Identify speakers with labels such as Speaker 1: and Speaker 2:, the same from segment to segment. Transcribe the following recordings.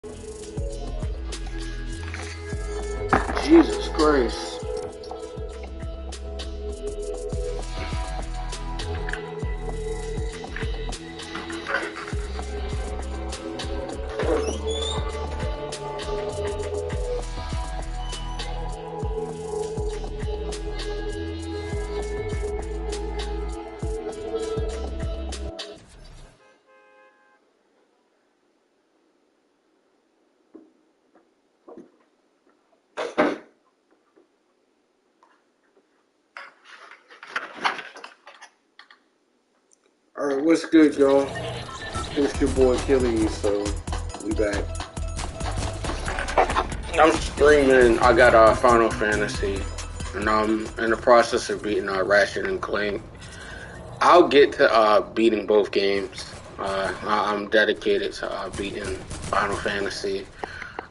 Speaker 1: Jesus Christ. Alright, what's good, y'all? It's your boy Killy, so we back. I'm streaming. I got Final Fantasy, and I'm in the process of beating Ratchet and Clank. I'll get to beating both games. I'm dedicated to beating Final Fantasy.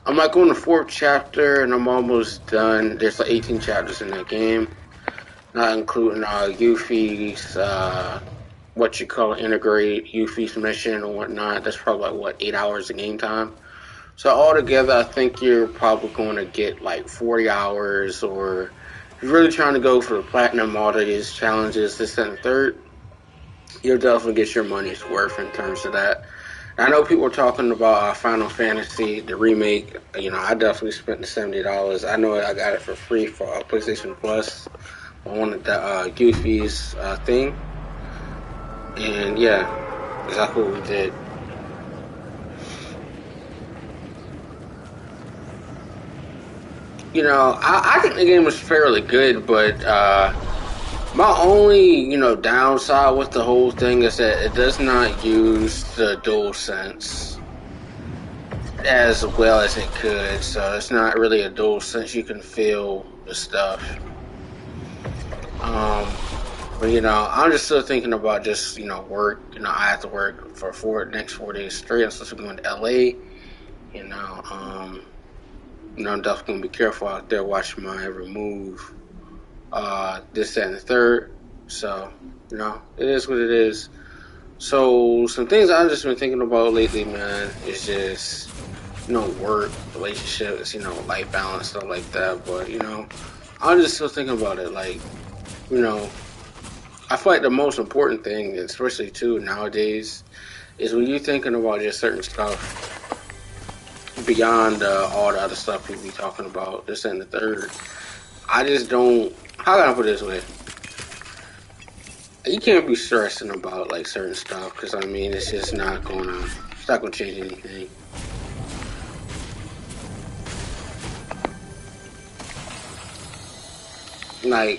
Speaker 1: I'm like on the 4th chapter, and I'm almost done. There's like 18 chapters in that game, not including Yuffie's what you call integrate Yuffie's mission or whatnot. That's probably like 8 hours of game time. So altogether, I think you're probably going to get like 40 hours, or if you're really trying to go for the platinum, all of these challenges, this and the third, you'll definitely get your money's worth in terms of that. And I know people are talking about Final Fantasy, the remake. You know, I definitely spent the $70. I know I got it for free for PlayStation Plus. I wanted the Goofy's thing. And yeah, exactly what we did. You know, I think the game was fairly good, but my only, downside with the whole thing is that it does not use the DualSense as well as it could. So it's not really a DualSense you can feel the stuff. But I'm just still thinking about just work. I have to work for next 4 days straight. I'm supposed to be going to LA. I'm definitely gonna be careful out there, watching my every move. This, that, and the third. So, it is what it is. So, some things I've just been thinking about lately, man, is just, work, relationships, life balance, stuff like that. But, I'm just still thinking about it. Like, I feel like the most important thing, especially too nowadays, is when you're thinking about just certain stuff beyond all the other stuff we be talking about, this and the third. I just don't. How can I put it this way? You can't be stressing about like certain stuff because it's just not gonna. It's not gonna change anything. Like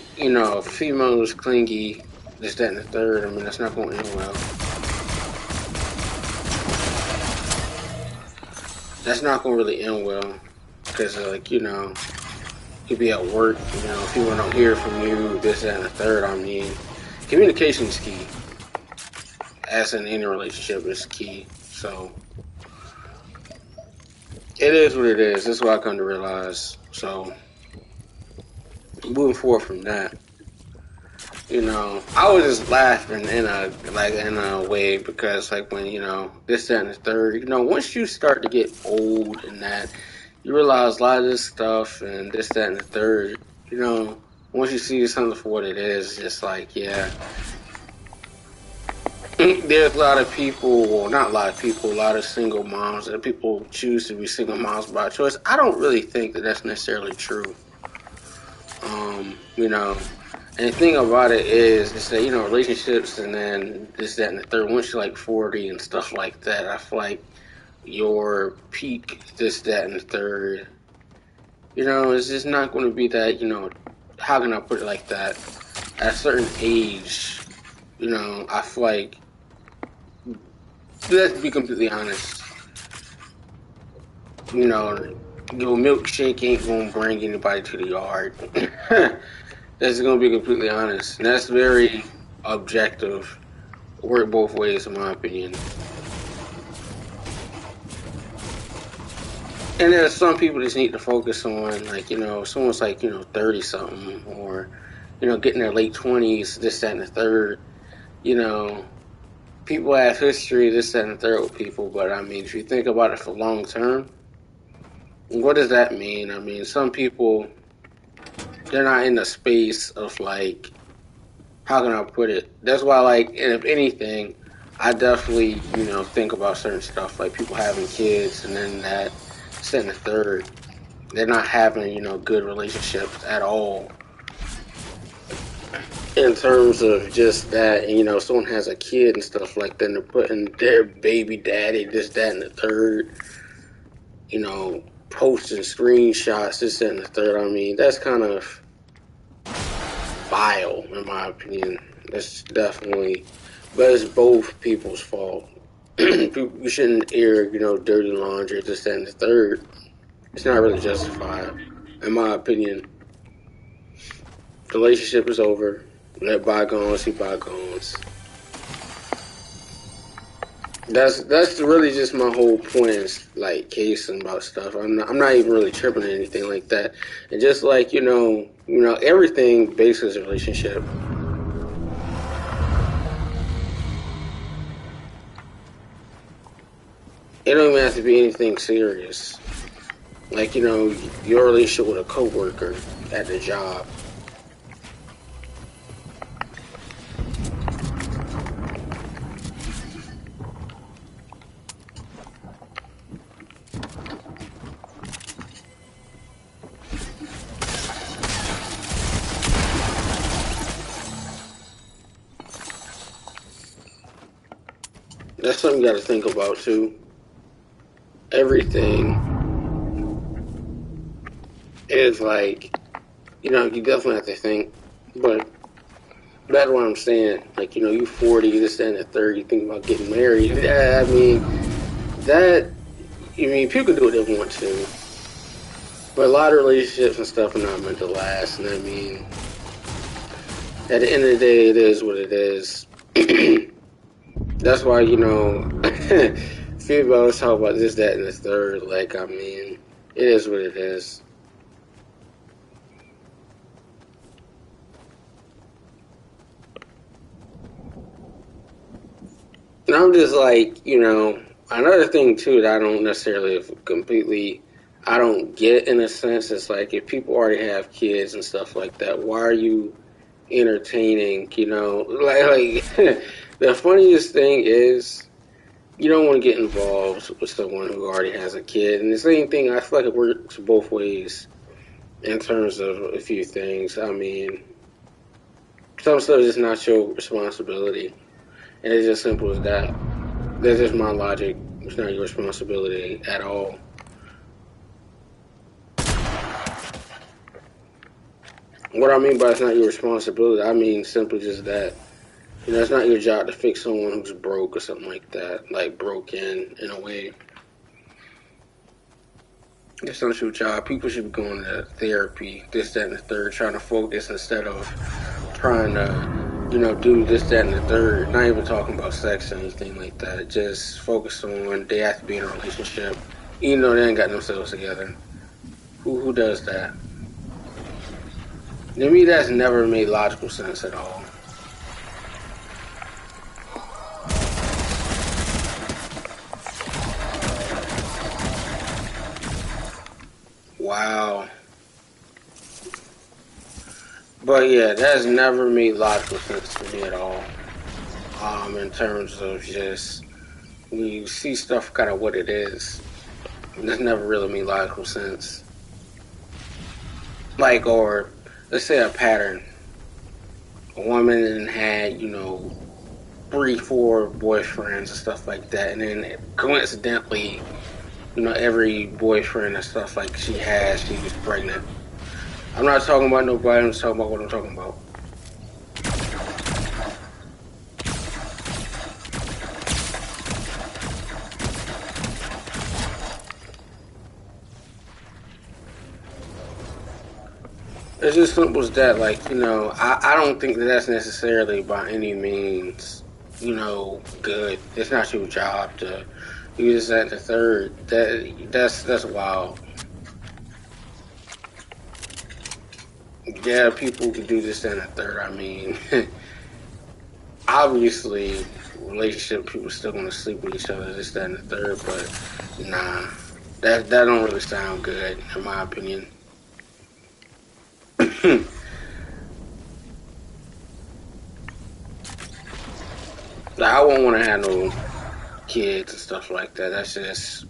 Speaker 1: females clingy, this, that, and the third. That's not gonna end well. That's not gonna really end well because you'll be at work, people don't hear from you, this, that, and the third. Communication is key. As in any relationship, is key. So, it is what it is. That's what I come to realize. So, moving forward from that, I was just laughing in a way because, like, when, this, that, and the third, once you start to get old and that, you realize a lot of this stuff and this, that, and the third, once you see something for what it is, it's just like, yeah. There's a lot of people, well, not a lot of people, a lot of single moms, and people choose to be single moms by choice. I don't really think that that's necessarily true. And the thing about it is that, relationships and then this, that, and the third, once you're like 40 and stuff like that, I feel like your peak, this, that, and the third, it's just not going to be that, how can I put it like that? At a certain age, I feel like, let's be completely honest, your milkshake ain't going to bring anybody to the yard. That's going to be completely honest. And that's very objective. Work both ways, in my opinion. And there's some people just need to focus on, like, someone's like, 30 something, or, getting their late 20s, this, that, and the third. People have history, this, that, and the third with people, but if you think about it for long term, what does that mean? I mean, some people, they're not in the space of like, how can I put it? That's why, like, and if anything, I definitely, think about certain stuff, like people having kids and then that, second and third, they're not having, good relationships at all in terms of just that, and someone has a kid and stuff like that, and they're putting their baby daddy, this, that, and the third, posting screenshots, this, that, and the third. I mean, that's kind of vile, in my opinion. That's definitely, but it's both people's fault. You shouldn't air, dirty laundry, this, that, and the third. It's not really justified, in my opinion. The relationship is over. Let bygones be bygones. That's really just my whole point. Is like casing about stuff. I'm not even really tripping or anything like that. And just like everything bases a relationship. It don't even have to be anything serious. Like your relationship with a coworker at the job. That's something you got to think about too. Everything is like, you definitely have to think. But that's what I'm saying. Like, you 40, this, that, and the third, you think about getting married. Yeah, people can do what they want to. But a lot of relationships and stuff are not meant to last. And I mean, at the end of the day, it is what it is. That's why, people always talk about this, that, and the third. Like, I mean, it is what it is. And I'm just like, another thing too that I don't necessarily completely, I don't get in a sense, is like if people already have kids and stuff like that, why are you entertaining, like the funniest thing is you don't want to get involved with someone who already has a kid. And the same thing, I feel like it works both ways in terms of a few things. I mean, some stuff is not your responsibility. And it's just simple as that. That's just my logic. It's not your responsibility at all. What I mean by it's not your responsibility, I mean simply just that. It's not your job to fix someone who's broke or something like that. Like broken in a way. It's not your job. People should be going to therapy, this, that, and the third, trying to focus instead of trying to, do this, that, and the third. Not even talking about sex or anything like that. Just focus on they have to be in a relationship, even though they ain't got themselves together. Who does that? To me, that's never made logical sense at all. Wow. But yeah, that's never made logical sense to me at all. In terms of just when you see stuff kind of what it is, that's never really made logical sense. Like, or let's say a pattern. A woman had, 3, 4 boyfriends and stuff like that, and then coincidentally, every boyfriend and stuff like she has, she was pregnant. I'm not talking about nobody, I'm just talking about what I'm talking about. It's just simple as that. Like, I don't think that that's necessarily by any means, good. It's not your job to do this, that, and the third. That's wild. Yeah, people can do this, that, and the third. I mean, obviously, relationship people still going to sleep with each other, this, that, and the third. But nah. That don't really sound good, in my opinion. Like, I won't want to have no kids and stuff like that. That's just.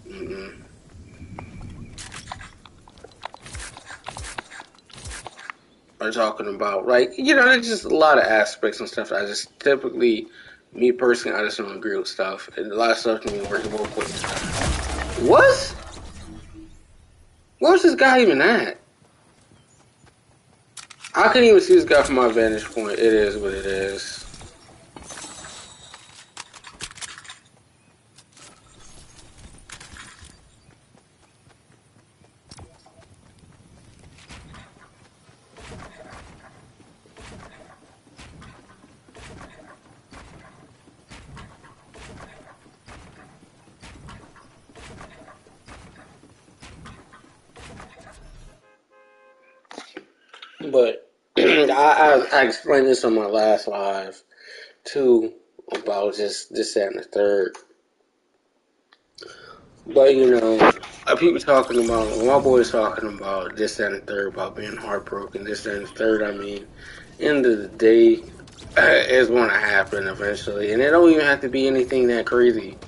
Speaker 1: Are talking about, like, there's just a lot of aspects and stuff that I just typically, me personally, I just don't agree with stuff. And a lot of stuff can be working both ways. What? Where's this guy even at? I couldn't even see this guy from my vantage point. It is what it is. But I explained this on my last live too about just this, that, and the third. But people talking about, my boys talking about this, that, and the third, about being heartbroken, this, that, and the third. I mean, end of the day, it's going to happen eventually, and it don't even have to be anything that crazy.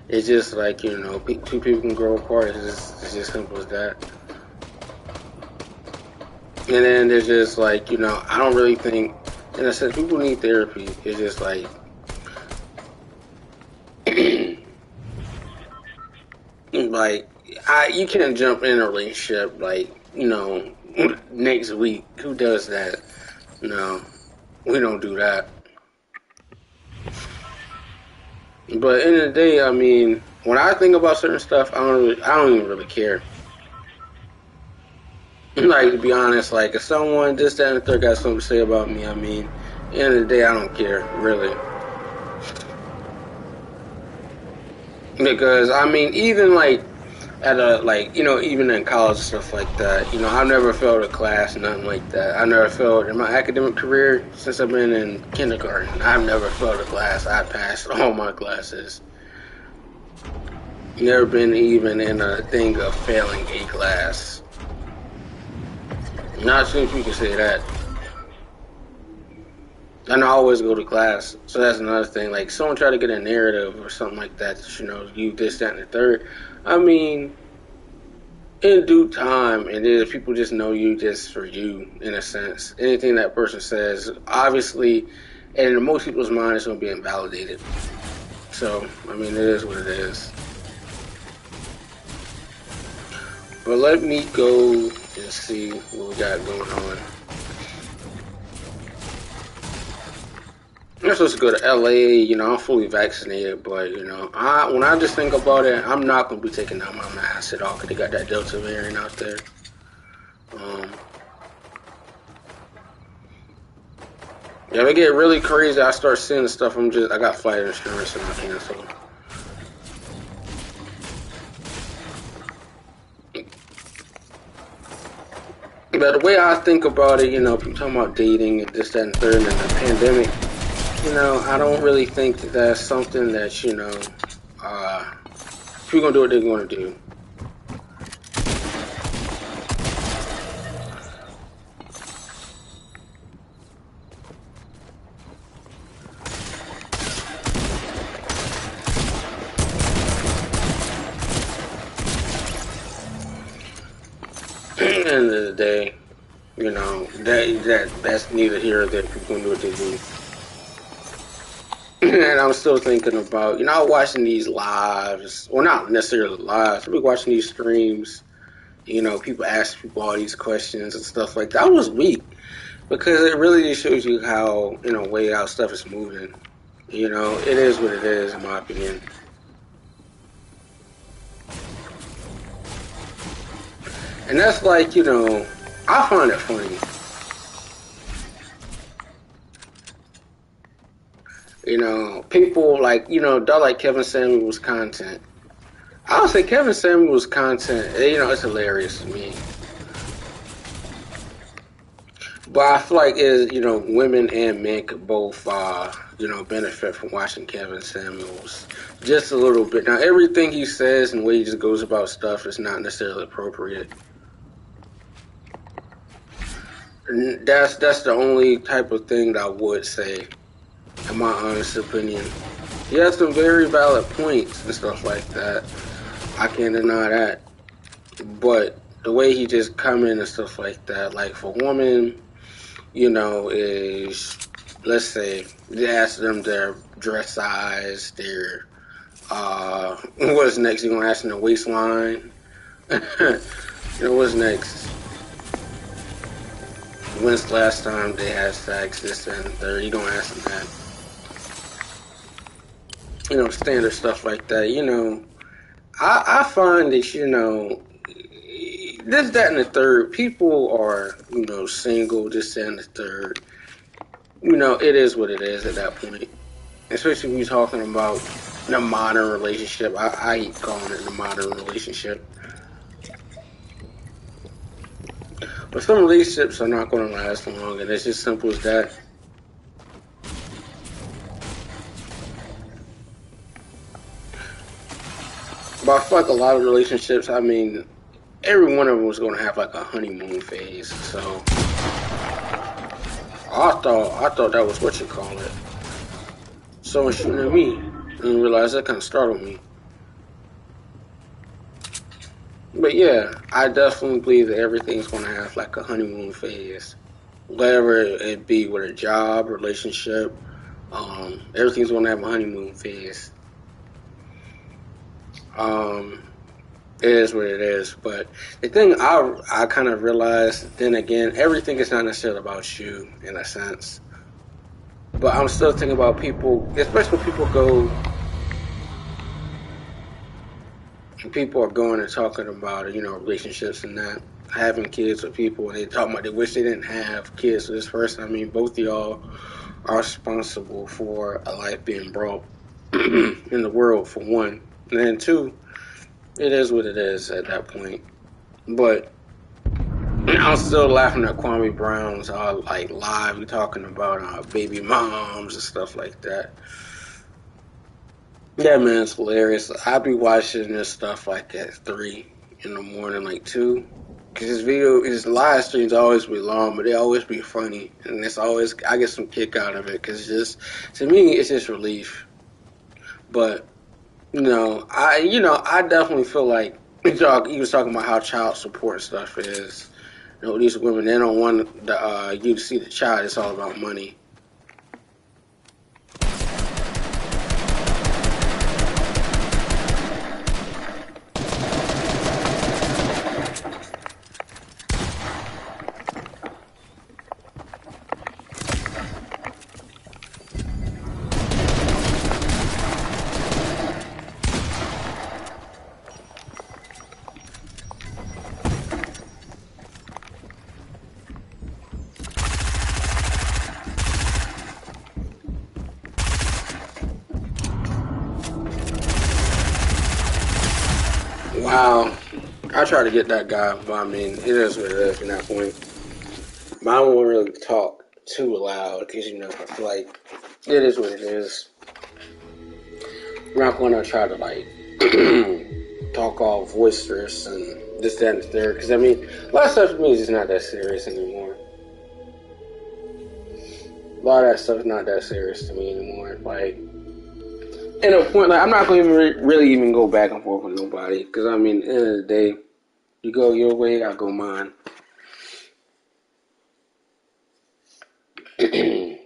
Speaker 1: It's just like, two people can grow apart. It's just simple as that. And then there's just like, I don't really think, and I said people need therapy. It's just like, like, you can't jump in a relationship like, next week. Who does that? No, we don't do that. But in the day, I mean, when I think about certain stuff, I don't even really care. Like, to be honest, like, if someone, this, that, and the third got something to say about me, I mean, at the end of the day, I don't care, really. Because, I mean, even, like, even in college and stuff like that, I've never failed a class, nothing like that. I never failed in my academic career since I've been in kindergarten. I've never failed a class. I passed all my classes. Never been even in a thing of failing a class. Not sure if you can say that. And I always go to class, so that's another thing. Like, someone try to get a narrative or something like that, you this, that, and the third. I mean, in due time, and then people just know you just for you, in a sense. Anything that person says, obviously, and in most people's mind, it's going to be invalidated. So, I mean, it is what it is. But let me go and see what we got going on. I'm supposed to go to LA, I'm fully vaccinated, but, when I just think about it, I'm not going to be taking out my mask at all because they got that Delta variant out there. If it get really crazy, I start seeing stuff, I got flight insurance and I cancel. But the way I think about it, people talking about dating and this, that, and third, and the pandemic, I don't really think that that's something that, people gonna do what they're gonna do. At the end of the day, that's neither here nor there. People gonna do what they do. And I'm still thinking about, watching these lives, well, not necessarily lives, but watching these streams, people ask people all these questions and stuff like that. I was weak because it really just shows you how, in a way, how stuff is moving. It is what it is, in my opinion. And that's like, I find it funny. People like, they're like Kevin Samuels content. I would say Kevin Samuels content, it's hilarious to me. But I feel like women and men could both benefit from watching Kevin Samuels just a little bit. Now, everything he says and the way he just goes about stuff is not necessarily appropriate. And that's the only type of thing that I would say, in my honest opinion. He has some very valid points and stuff like that. I can't deny that. But the way he just come in and stuff like that, like for women, is, let's say, they ask them their dress size, their, what's next? You're going to ask them their waistline? What's next? When's the last time they had sex? This and the third. You're going to ask them that. Standard stuff like that. I find that, this, that, and the third, people are, single, this, that, and the third. It is what it is at that point. Especially when you're talking about the modern relationship. I hate calling it the modern relationship. But some relationships are not going to last long, and it's just simple as that. But I feel like a lot of relationships, every one of them was going to have like a honeymoon phase. So I thought that was what you call it. Someone shooting at me, and realized that kind of startled me. But yeah, I definitely believe that everything's going to have like a honeymoon phase. Whatever it be, with a job, relationship, everything's going to have a honeymoon phase. It is what it is. But the thing I kind of realized, then again, everything is not necessarily about you in a sense. But I'm still thinking about people, especially when people are going and talking about, relationships and that, having kids with people, and they talking about they wish they didn't have kids with this person. Both of y'all are responsible for a life being brought in the world, for one. And then two, it is what it is at that point. But I'm still laughing at Kwame Brown's live talking about baby moms and stuff like that. That man's hilarious. I be watching this stuff like at 3 in the morning, like 2. Because his live streams always be long, but they always be funny. And I get some kick out of it. Because to me, it's just relief. But, I definitely feel like, he was talking about how child support stuff is. These women, they don't want you to see the child. It's all about money. Wow. I try to get that guy, but it is what it is from that point. But I don't want to really talk too loud, because, I feel like it is what it is. I'm not going to try to, talk all boisterous and this, that, and the third, because, a lot of stuff for me is just not that serious anymore. A lot of that stuff is not that serious to me anymore. In a point, I'm not going to really even go back and forth with nobody. Because, at the end of the day, you go your way, I go mine. And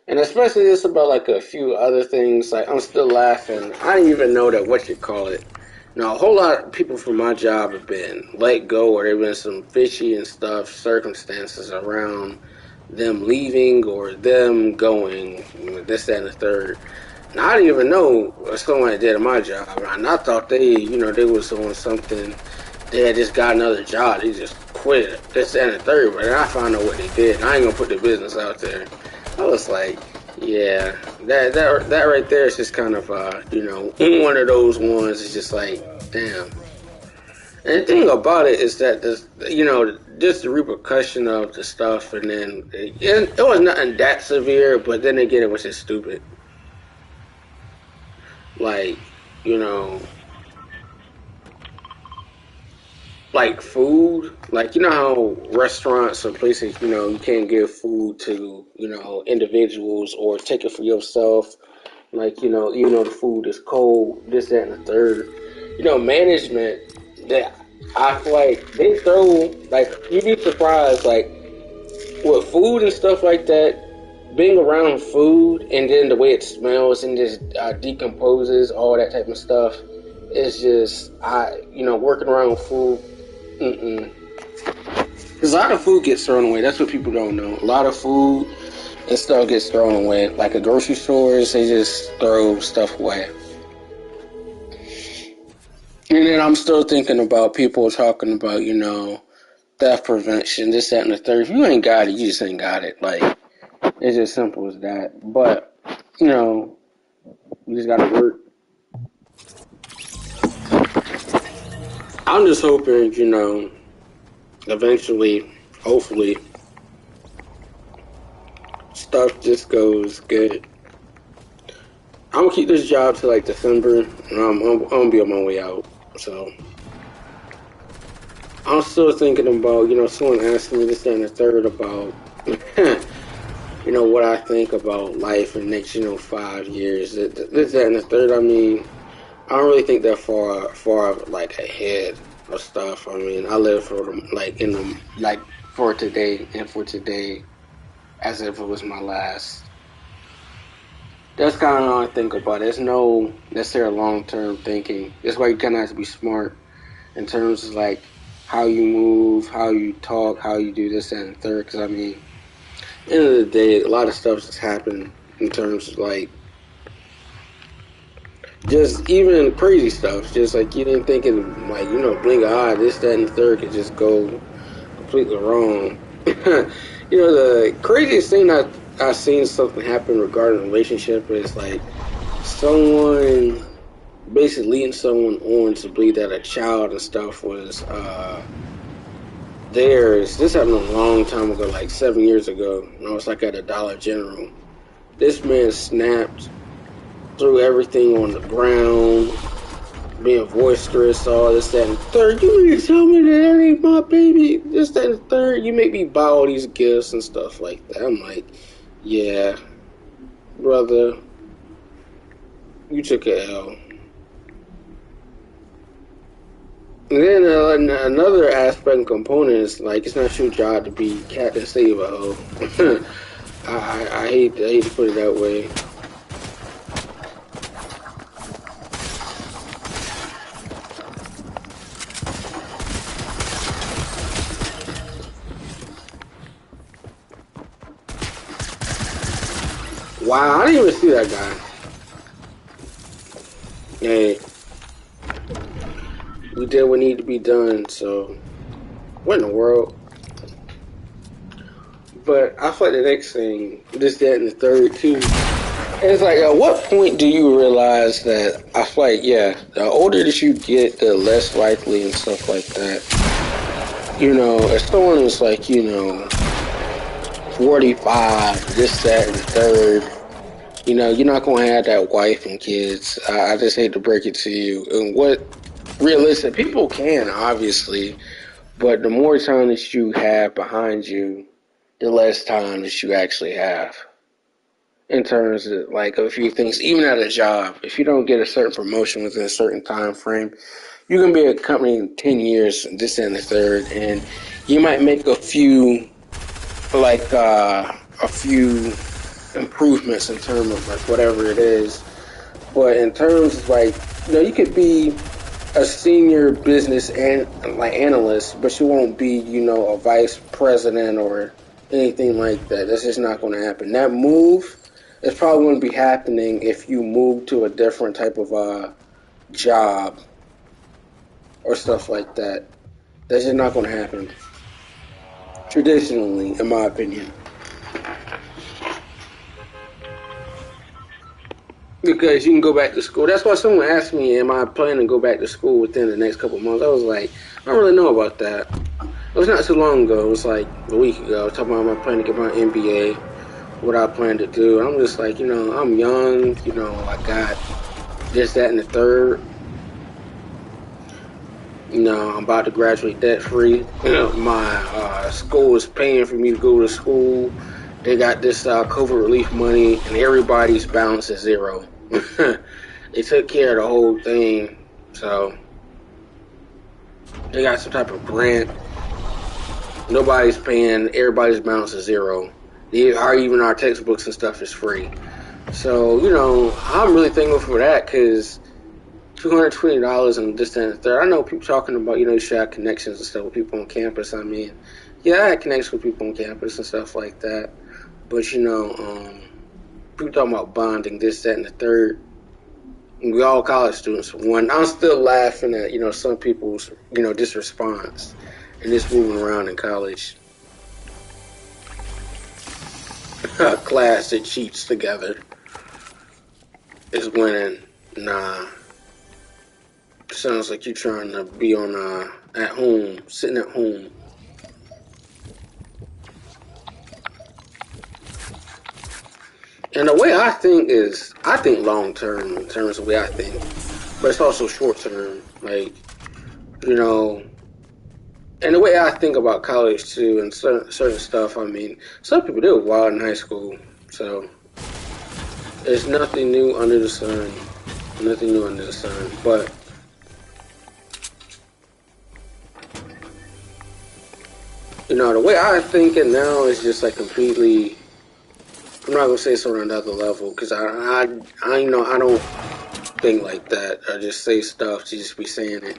Speaker 1: especially this about, a few other things. I'm still laughing. I didn't even know that, a whole lot of people from my job have been let go, or there have been some fishy and stuff, circumstances around them leaving or them going, this, that, and the third. And I didn't even know what someone did at my job. And I thought they was on something. They had just got another job. They just quit, this, that, and the third. But then I found out what they did. I ain't gonna put the business out there. I was like, yeah, that right there is just kind of, one of those ones. It's just like, damn. And the thing about it is that this, just the repercussion of the stuff, and then it was nothing that severe, but then again, it was just stupid. Like, you know, like food, like how restaurants or places, you can't give food to, individuals or take it for yourself. Like, even though the food is cold, this, that, and the third. Management, that I feel like they throw, like, you'd be surprised, like, with food and stuff like that, being around food and then the way it smells and just decomposes, all that type of stuff, is just, working around food, mm-mm. Because a lot of food gets thrown away. That's what people don't know. A lot of food and stuff gets thrown away. Like at grocery stores, they just throw stuff away. And then I'm still thinking about people talking about, theft prevention, this, that, and the third. If you ain't got it, you just ain't got it. Like, it's as simple as that. But, you just gotta work. I'm just hoping, eventually, hopefully, stuff just goes good. I'm gonna keep this job till like December, and I'm gonna be on my way out. So I'm still thinking about, someone asked me this and the third about, what I think about life in the next, 5 years. This, that, and the third. I mean, I don't really think that far like ahead of stuff. I mean, I live for for today and for today, as if it was my last. That's kind of how I think about it. There's no necessarily long-term thinking. That's why you kind of have to be smart in terms of like how you move, how you talk, how you do this and the third. Because I mean, at the end of the day, a lot of stuff just happened in terms of like just even crazy stuff. Just like you didn't think it like blink an eye, this, that, and the third could just go completely wrong. The craziest thing I've seen something happen regarding a relationship is like someone basically leading someone on to believe that a child and stuff was theirs. This happened a long time ago, like 7 years ago. I was like at a Dollar General. This man snapped, threw everything on the ground, being boisterous, all this, that, and the third. You mean to tell me that ain't my baby? This, that, and the third. You make me buy all these gifts and stuff like that. I'm like, yeah, brother, you took a L. And then another aspect and component is like it's not your job to be Captain Save a hoe. I hate to put it that way. Wow, I didn't even see that guy. Hey, we did what needed to be done, so what in the world? But I feel like the next thing, this, that, and the third too. It's like, at what point do you realize that? I feel like, yeah, the older that you get, the less likely and stuff like that. If someone is like, 45, this, that, and the third. You're not going to have that wife and kids. I just hate to break it to you. And what realistic people can, obviously, but the more time that you have behind you, the less time that you actually have. In terms of like a few things, even at a job, if you don't get a certain promotion within a certain time frame, you can be at a company in 10 years, this and the third, and you might make a few improvements in terms of like whatever it is, but in terms of like you could be a senior business and like analyst, but you won't be a vice president or anything like that. That's just not going to happen. That move is probably going to be happening if you move to a different type of job or stuff like that. That's just not going to happen traditionally, in my opinion. because you can go back to school. That's why someone asked me, "Am I planning to go back to school within the next couple of months?" I was like, "I don't really know about that." It was not too long ago. It was like a week ago. I was talking about my plan to get my MBA, what I plan to do. I'm just like, I'm young. I got this, that, and the third. I'm about to graduate debt free. My school is paying for me to go to school. They got this COVID relief money, and everybody's balance is zero. They took care of the whole thing, so they got some type of grant. Nobody's paying. Everybody's balance is zero. Even our textbooks and stuff is free. So I'm really thankful for that because $220 and this, that, and the third. I know people talking about, you should have connections and stuff with people on campus. I mean, yeah, I had connections with people on campus and stuff like that. But, people talking about bonding, this, that, and the third. We all college students. One, I'm still laughing at, some people's, this response and this moving around in college. A class that cheats together is winning. Nah. Sounds like you're trying to be on at home, sitting at home. And the way I think long term in terms of the way I think, but it's also short term. Like, and the way I think about college too, and certain stuff. I mean, some people they were wild in high school, so there's nothing new under the sun. Nothing new under the sun, but. The way I think it now is just like completely. I'm not gonna say it's on another level because I don't think like that. I just say stuff to just be saying it.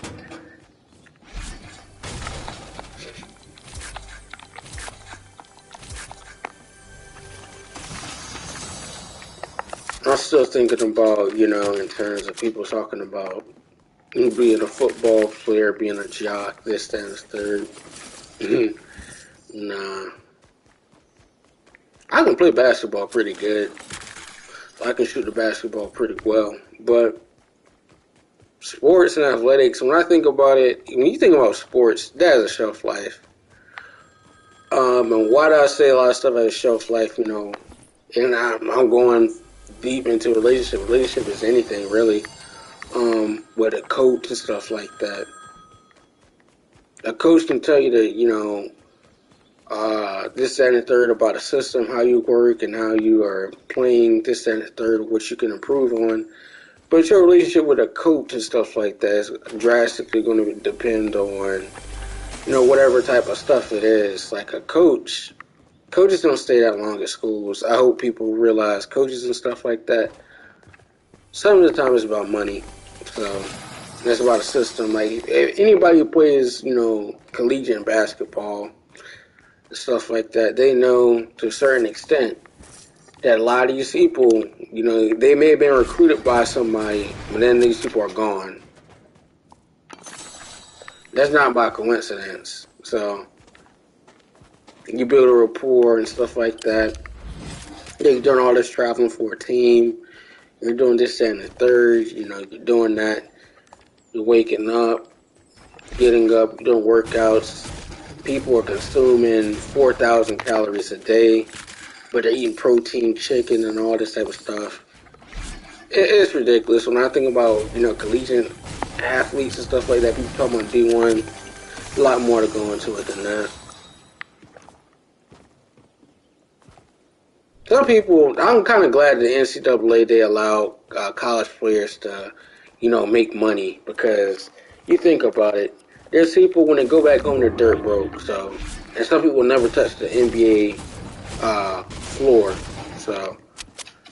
Speaker 1: I'm still thinking about in terms of people talking about being a football player, being a jock, this, that, and the third. Nah. I can play basketball pretty good. I can shoot the basketball pretty well. But sports and athletics, when I think about it, when you think about sports, that has a shelf life. And why do I say a lot of stuff has a shelf life, and I'm going deep into relationship. Relationship is anything, really. With a coach and stuff like that. A coach can tell you that, this, that, and the third about a system, how you work, and how you are playing this, that, and the third, what you can improve on. But your relationship with a coach and stuff like that is drastically going to depend on, whatever type of stuff it is. Like a coach, coaches don't stay that long at schools. I hope people realize coaches and stuff like that, some of the time it's about money. So that's about a system. Like if anybody who plays, collegiate basketball, stuff like that, they know to a certain extent that a lot of these people, they may have been recruited by somebody, but then these people are gone. That's not by coincidence. So you build a rapport and stuff like that. You're doing all this traveling for a team. You're doing this, that, and the third. You're doing that. You're waking up, getting up, doing workouts. People are consuming 4,000 calories a day, but they're eating protein, chicken, and all this type of stuff. It's ridiculous. When I think about, collegiate athletes and stuff like that, people talking about D1, a lot more to go into it than that. Some people, I'm kind of glad that the NCAA, they allow college players to, make money because you think about it, there's people when they go back home, they're dirt broke. So, and some people will never touch the NBA floor. So,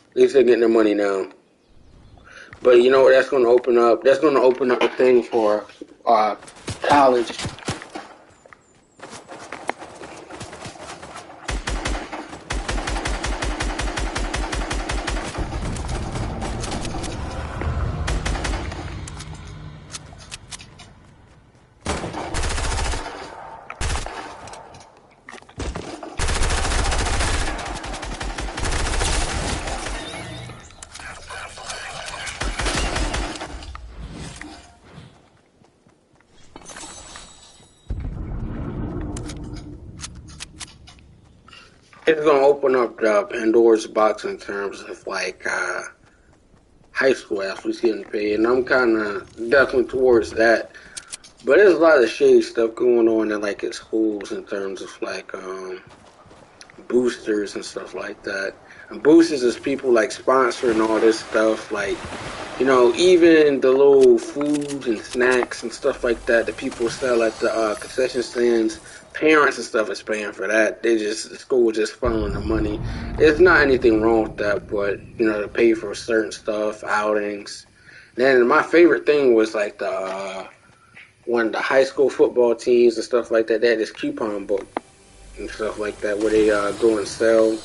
Speaker 1: at least they're getting their money now. But you know what? That's going to open up. That's going to open up a thing for college. it's gonna open up the Pandora's box in terms of like high school athletes getting paid, and I'm kind of definitely towards that. But there's a lot of shady stuff going on in like at schools in terms of like boosters and stuff like that. And boosters is people like sponsoring all this stuff, like even the little food and snacks and stuff like that that people sell at the concession stands. Parents and stuff is paying for that. The school just funneling the money. There's not anything wrong with that, but to pay for certain stuff, outings. Then my favorite thing was like the one of the high school football teams and stuff like that. They had this coupon book and stuff like that where they go and sell.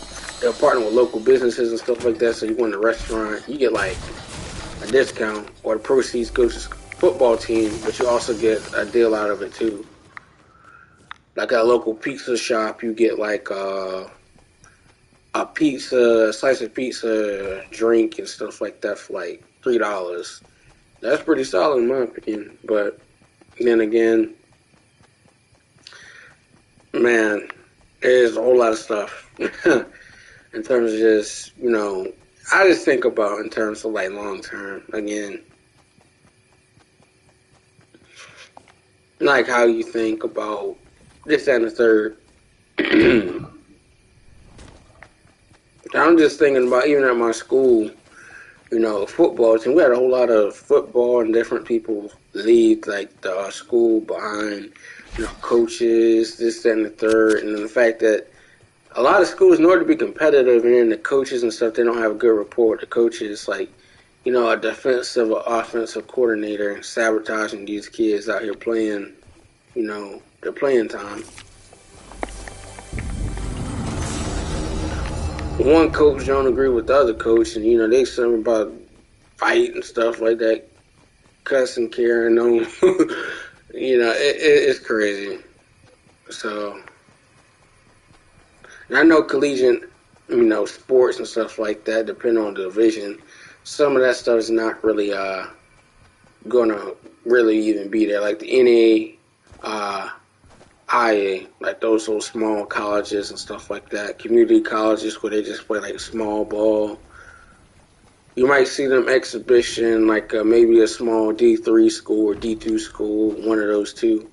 Speaker 1: They'll partner with local businesses and stuff like that. So you go in the restaurant, you get like a discount, or the proceeds go to the football team, but you also get a deal out of it too. Like at a local pizza shop, you get like a slice of pizza, drink, and stuff like that for like $3. That's pretty solid in my opinion. But then again, man, there's a whole lot of stuff in terms of just, I just think about in terms of like long term. Again, like how you think about this and the third. I'm just thinking about even at my school, football team. We had a whole lot of football and different people lead like the school behind, coaches, this and the third, and then the fact that a lot of schools, in order to be competitive, and then the coaches and stuff, they don't have a good rapport with the coaches. Like, a defensive or offensive coordinator sabotaging these kids out here playing, their playing time. One coach don't agree with the other coach, and they something about fight and stuff like that, cussing, carrying on. It's crazy. So, and I know collegiate, sports and stuff like that, depending on the division, some of that stuff is not really gonna really even be there. Like the NA, IA, like those small colleges and stuff like that, community colleges where they just play like small ball. You might see them exhibition like maybe a small D3 school or D2 school, one of those two.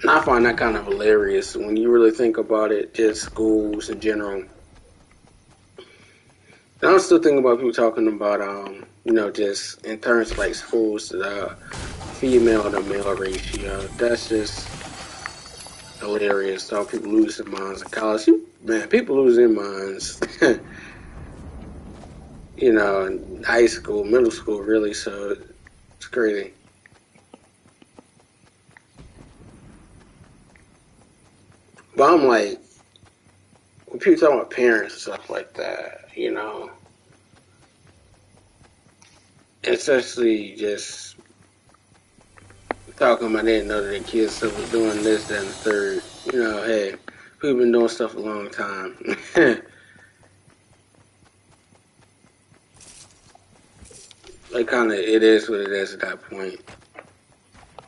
Speaker 1: And I find that kind of hilarious when you really think about it, just schools in general. And I'm still thinking about people talking about, just in terms of like schools, the female to male ratio. That's just hilarious. So people lose their minds in college. Man, people lose their minds. In high school, middle school, really. So it's crazy. But I'm like, when people talk about parents and stuff like that, essentially just talking about they didn't know that their kids still was doing this, that, and the third. Hey, we've been doing stuff a long time. Like, kind of, it is what it is at that point.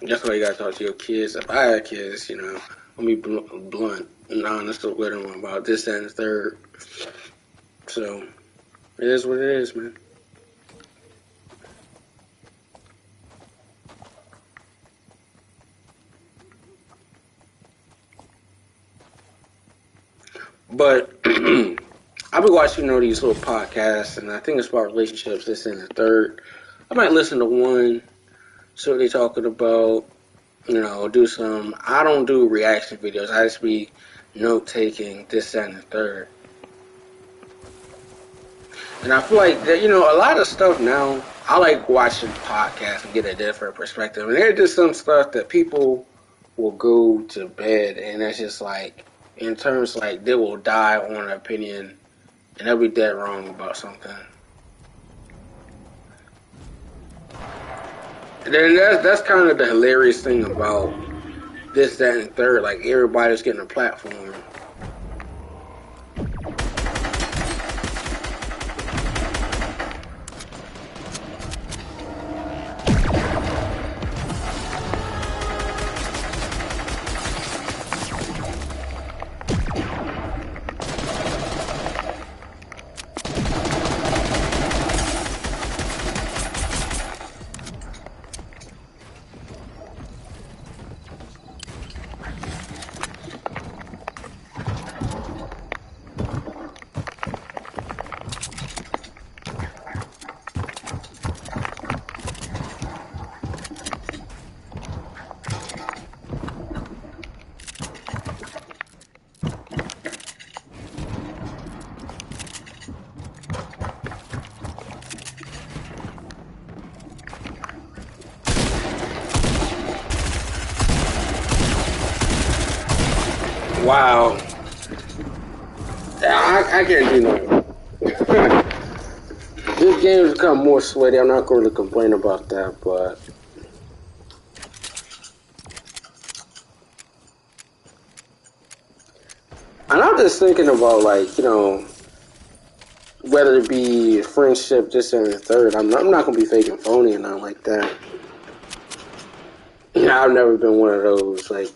Speaker 1: That's why you gotta talk to your kids. If I had kids, I'm gonna be blunt and honest with them about this, that, and the third. So, it is what it is, man. But I'll be watching, these little podcasts, and I think it's about relationships, this and the third. I might listen to one, see what they're talking about, do some. I don't do reaction videos. I just be note taking, this, that, and the third. And I feel like that, a lot of stuff now, I like watching podcasts and get a different perspective. And there's just some stuff that people will go to bed, and it's just like, in terms like they will die on an opinion, and they'll be dead wrong about something. And then that's kind of the hilarious thing about this, that, and third. Like, everybody's getting a platform. Wow. I can't do no. This game's become more sweaty. I'm not going to complain about that, but and I'm just thinking about like whether it be friendship, this and the third. I'm not going to be faking phony and nothing like that. I've never been one of those like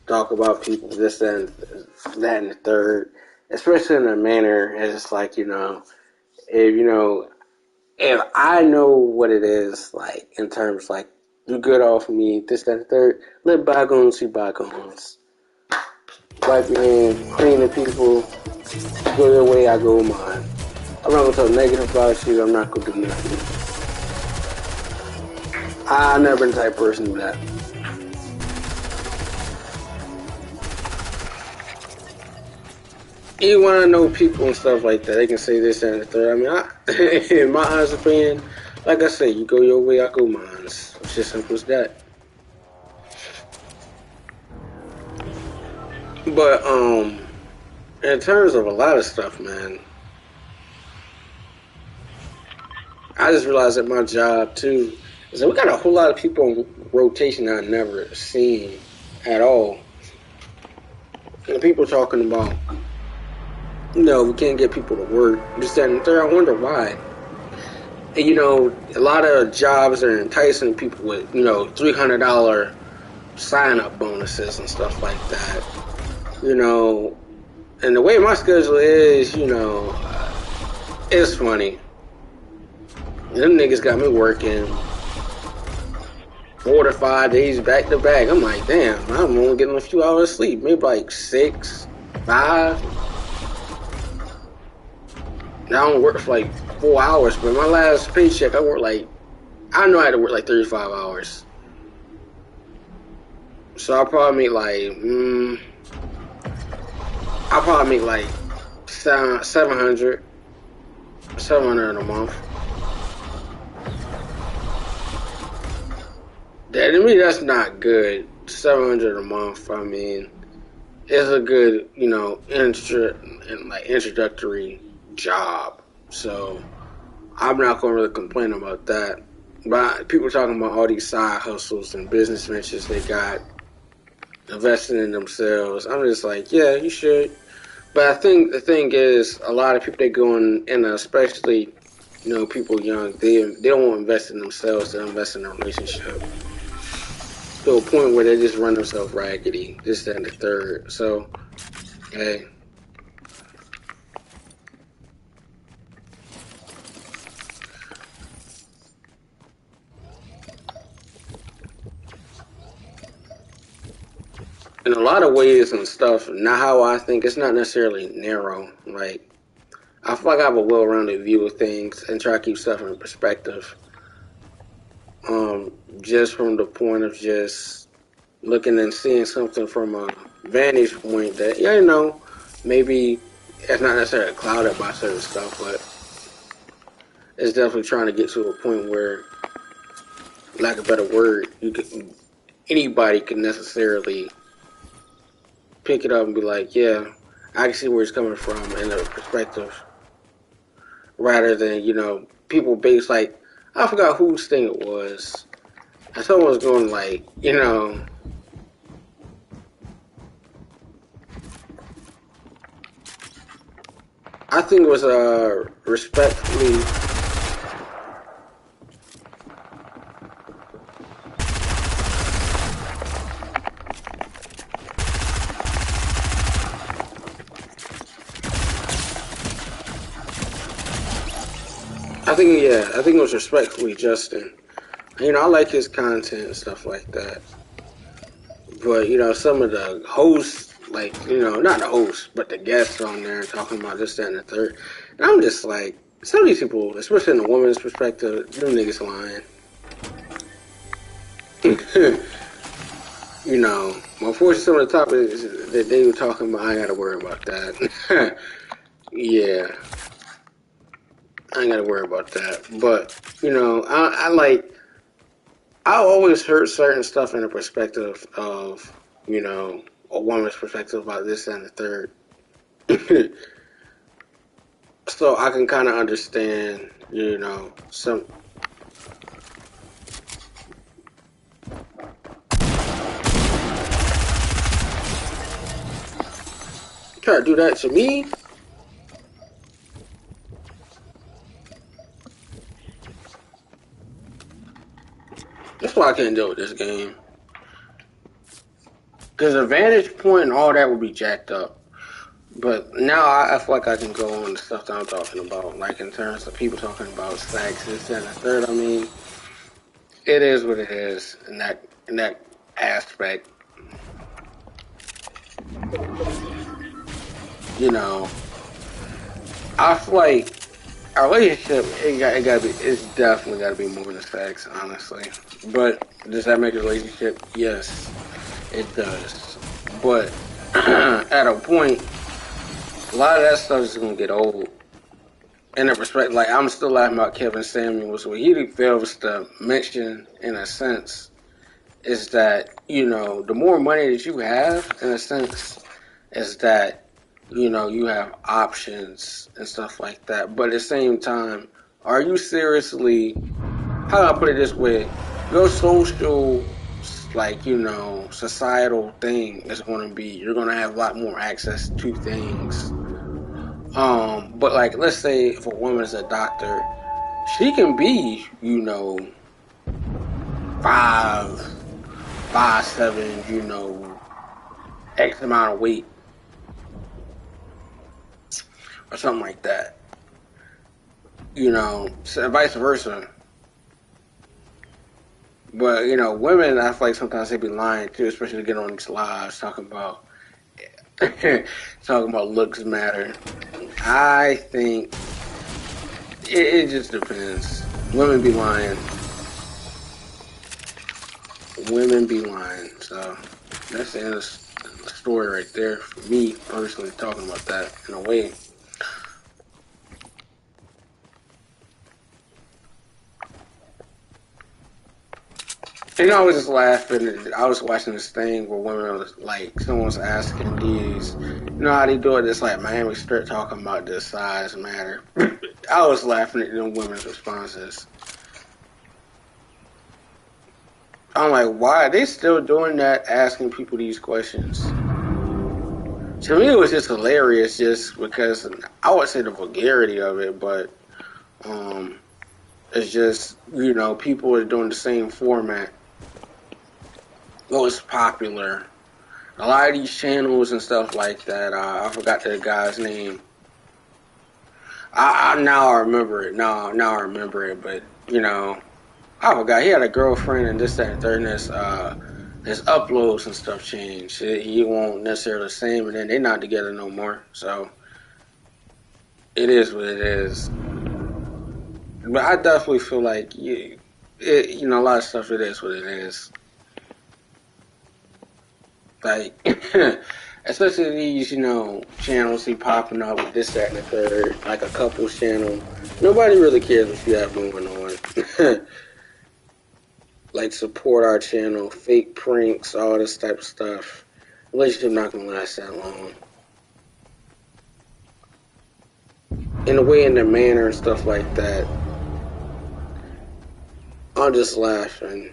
Speaker 1: talk about people this and the third, especially in a manner as like if I know what it is like in terms like you good off me this that and the third, let bygones be bygones. Wipe your hands, clean the people, go your way, I go mine. I'm not gonna talk negative about you. I'm not gonna do nothing. I've never been the type of person to do that. Even when I know people and stuff like that, they can say this and the third. I mean, in my honest opinion, like I say, you go your way, I go mine. It's just simple as that. But in terms of a lot of stuff, man, I just realized at my job too is that we got a whole lot of people on rotation I've never seen at all. And people talking about, we can't get people to work. Just that and the third. I wonder why. And, a lot of jobs are enticing people with, $300 sign-up bonuses and stuff like that. And the way my schedule is, it's funny. Them niggas got me working 4 to 5 days back to back. I'm like, damn, I'm only getting a few hours of sleep. Maybe like 6, 5. Now I don't work for like 4 hours, but my last paycheck, I know I had to work like 35 hours. So I'll probably make like 700 a month. To me, that's not good. 700 a month. I mean, it's a good, introductory job. So I'm not going to really complain about that. But people talking about all these side hustles and business ventures they got, investing in themselves. I'm just like, yeah, you should. But I think the thing is, a lot of people they go in, especially people young, they don't want to invest in themselves. They invest in a relationship to a point where they just run themselves raggedy, this, that, and the third. So, hey. In a lot of ways and stuff, not how I think, it's not necessarily narrow. Like, I feel like I have a well-rounded view of things and try to keep stuff in perspective. Just from the point of just looking and seeing something from a vantage point that, maybe it's not necessarily clouded by certain stuff, but it's definitely trying to get to a point where, lack of a better word, anybody can necessarily pick it up and be like, yeah, I can see where it's coming from in a perspective, rather than people based like I forgot whose thing it was. And someone was going like, I think it was respectfully. I think it was respectfully Justin. I like his content and stuff like that. But some of the hosts, like not the hosts, but the guests on there talking about this, that, and the third. And I'm just like, some of these people, especially in the woman's perspective, them niggas lying. Unfortunately, some of the topics that they were talking about, I ain't got to worry about that. Yeah, I ain't got to worry about that. But I always heard certain stuff in the perspective of a woman's perspective about this and the third. So I can kind of understand, some. Try to do that to me. That's why I can't deal with this game. Because the vantage point and all that would be jacked up. But now I feel like I can go on the stuff that I'm talking about. Like in terms of people talking about sex, this and the third. I mean, it is what it is in that aspect. You know, I feel like a relationship, it's definitely gotta be more than sex, honestly. But does that make a relationship? Yes, it does. But at a point, a lot of that stuff is gonna get old. In that respect, like I'm still laughing about Kevin Samuels. What he fails to mention, in a sense, is that the more money that you have, in a sense, is that you have options and stuff like that. But at the same time, are you seriously? How do I put it this way? Your social, like societal thing is going to be you're going to have a lot more access to things. But like, let's say if a woman is a doctor, she can be, 5'7", X amount of weight or something like that. So vice versa. But women, I feel like sometimes they be lying too, especially to get on these lives talking about looks matter. I think it just depends. Women be lying. Women be lying. So that's the end of the story right there. For me personally, talking about that in a way. I was just laughing. I was watching this thing where women was like, someone's asking these, how they do it? It's like Miami Strip talking about does size matter? I was laughing at them women's responses. I'm like, why are they still doing that, asking people these questions? To me, it was just hilarious, just because I would say the vulgarity of it, but it's just people are doing the same format. What was popular? A lot of these channels and stuff like that. I forgot the guy's name. Now I remember it. Now I remember it, but I forgot. He had a girlfriend and this, that, and third. And his uploads and stuff changed. He won't necessarily the same, and then they're not together no more. So it is what it is. But I definitely feel like a lot of stuff. It is what it is. Like, especially these channels he popping up with this, that, and the third, like a couples channel. Nobody really cares what you have going on. Like, support our channel, fake pranks, all this type of stuff. Relationship not gonna last that long. In the way, in the manner, and stuff like that. I'm just laughing.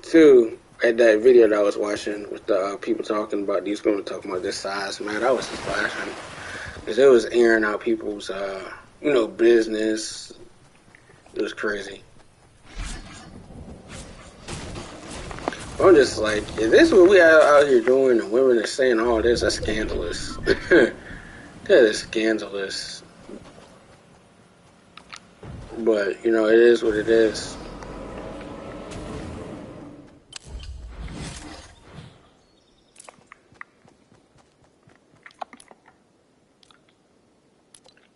Speaker 1: Two, at that video that I was watching with the people talking about these women talking about this size, man, I was just laughing because it was airing out people's, business. It was crazy. I'm just like, is this what we out here doing? And women are saying all this? That's scandalous. That is scandalous. But, it is what it is.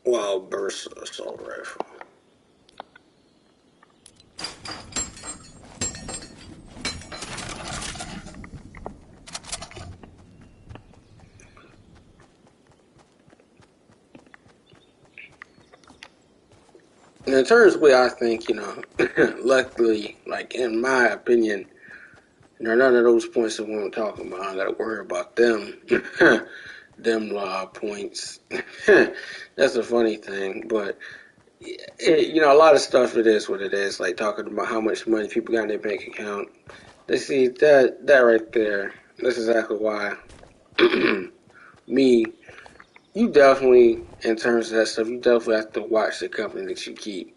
Speaker 1: Wild burst assault rifle. And in terms of way I think, luckily, like in my opinion, None of those points that we're talking about, I got to worry about them. Them points. That's a funny thing, but a lot of stuff it is what it is. Like talking about how much money people got in their bank account. They see that right there. That's exactly why me. You definitely, in terms of that stuff, you definitely have to watch the company that you keep.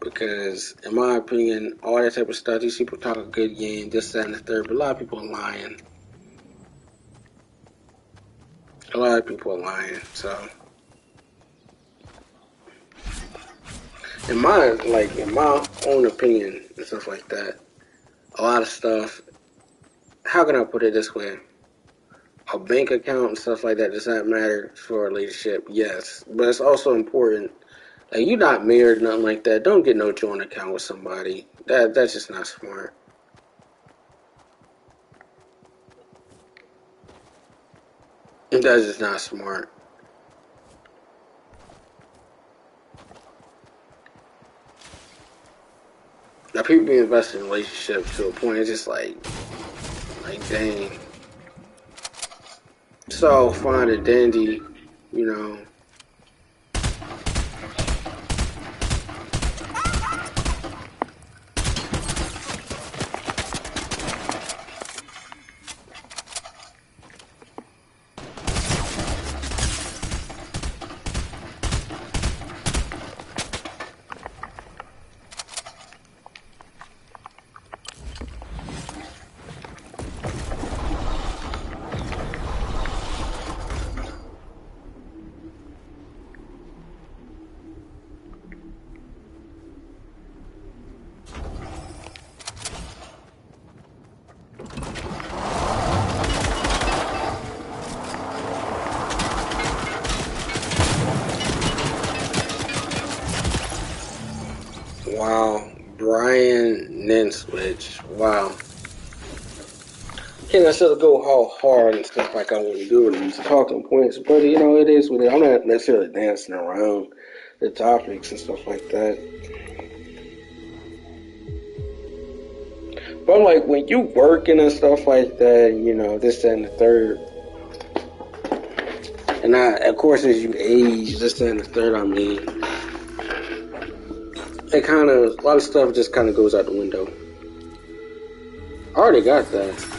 Speaker 1: Because, in my opinion, all that type of stuff, these people talk a good game, this, that, and the third, but a lot of people are lying. A lot of people are lying. So, in my own opinion and stuff like that, a lot of stuff, how can I put it this way? A bank account and stuff like that does not matter for a relationship, yes. But it's also important. Like, you're not married, nothing like that. Don't get no joint account with somebody. That's just not smart. That's just not smart. Now, people be invested in relationships to a point, it's just dang. So fine and dandy, you know. Wow, Brian Ninswich. Wow. Can't necessarily go all hard and stuff like I want to do with these talking points, but it is what it is. I'm not necessarily dancing around the topics and stuff like that. But I'm like, when you working and stuff like that, this, that, and the third, and of course, as you age, this, that, and the third, I mean, a lot of stuff just kind of goes out the window. I already got that.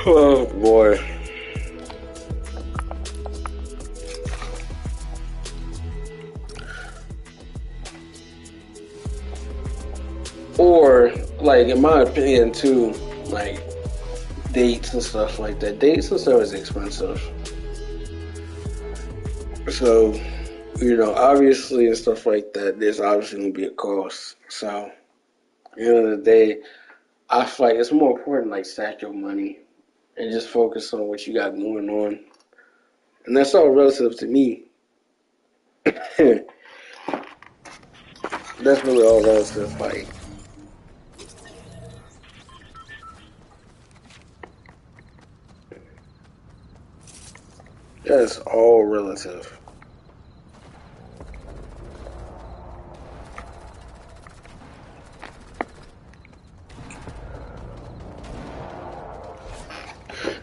Speaker 1: Oh boy. Or, like, in my opinion, too, like, dates and stuff like that. Dates and stuff is expensive. So, obviously, and stuff like that, there's obviously going to be a cost. So, at the end of the day, I feel like it's more important, like, stack your money and just focus on what you got going on. And that's all relative to me. That's really all relative, like. That's all relative.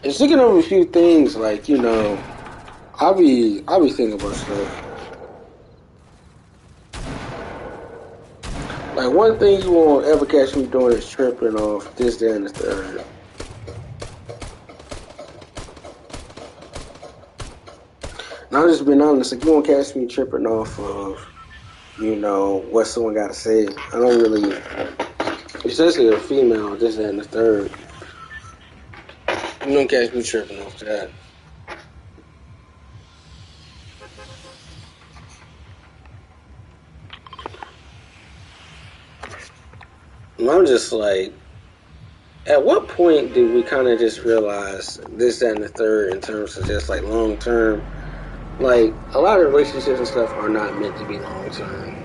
Speaker 1: And thinking of a few things, like, I'll be thinking about stuff. Like, one thing you won't ever catch me doing is tripping off this, that, and the third. And I'm just being honest, like, you won't catch me tripping off of, what someone got to say. I don't really, especially a female, this, that, and the third. You don't catch me tripping off that. And I'm just like, At what point did we kind of just realize this, that, and the third in terms of just like long term? Like a lot of relationships and stuff are not meant to be long term.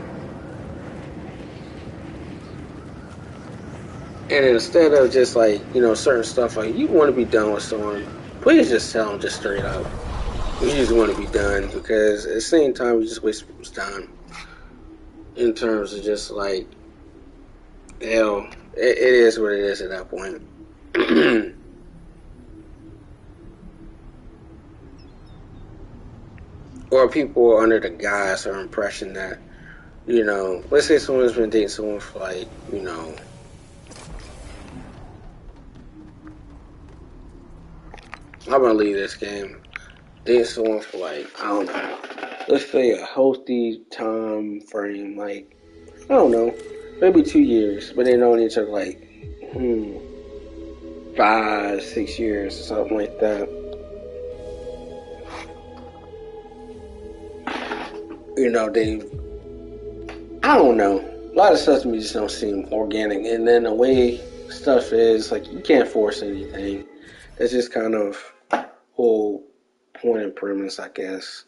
Speaker 1: And instead of just like certain stuff like you want to be done with someone, please just tell them just straight up. You just want to be done because at the same time you just waste people's time in terms of just like hell. It is what it is at that point. Or people are under the guise or impression that, let's say someone's been dating someone for like, I'm gonna leave this game. Dating someone for like, I don't know, let's say a healthy time frame, like, I don't know, maybe 2 years, but they know each other like, 5, 6 years, or something like that. They, I don't know. A lot of stuff to me just don't seem organic. And then the way stuff is, like, you can't force anything. That's just kind of whole point and premise, I guess.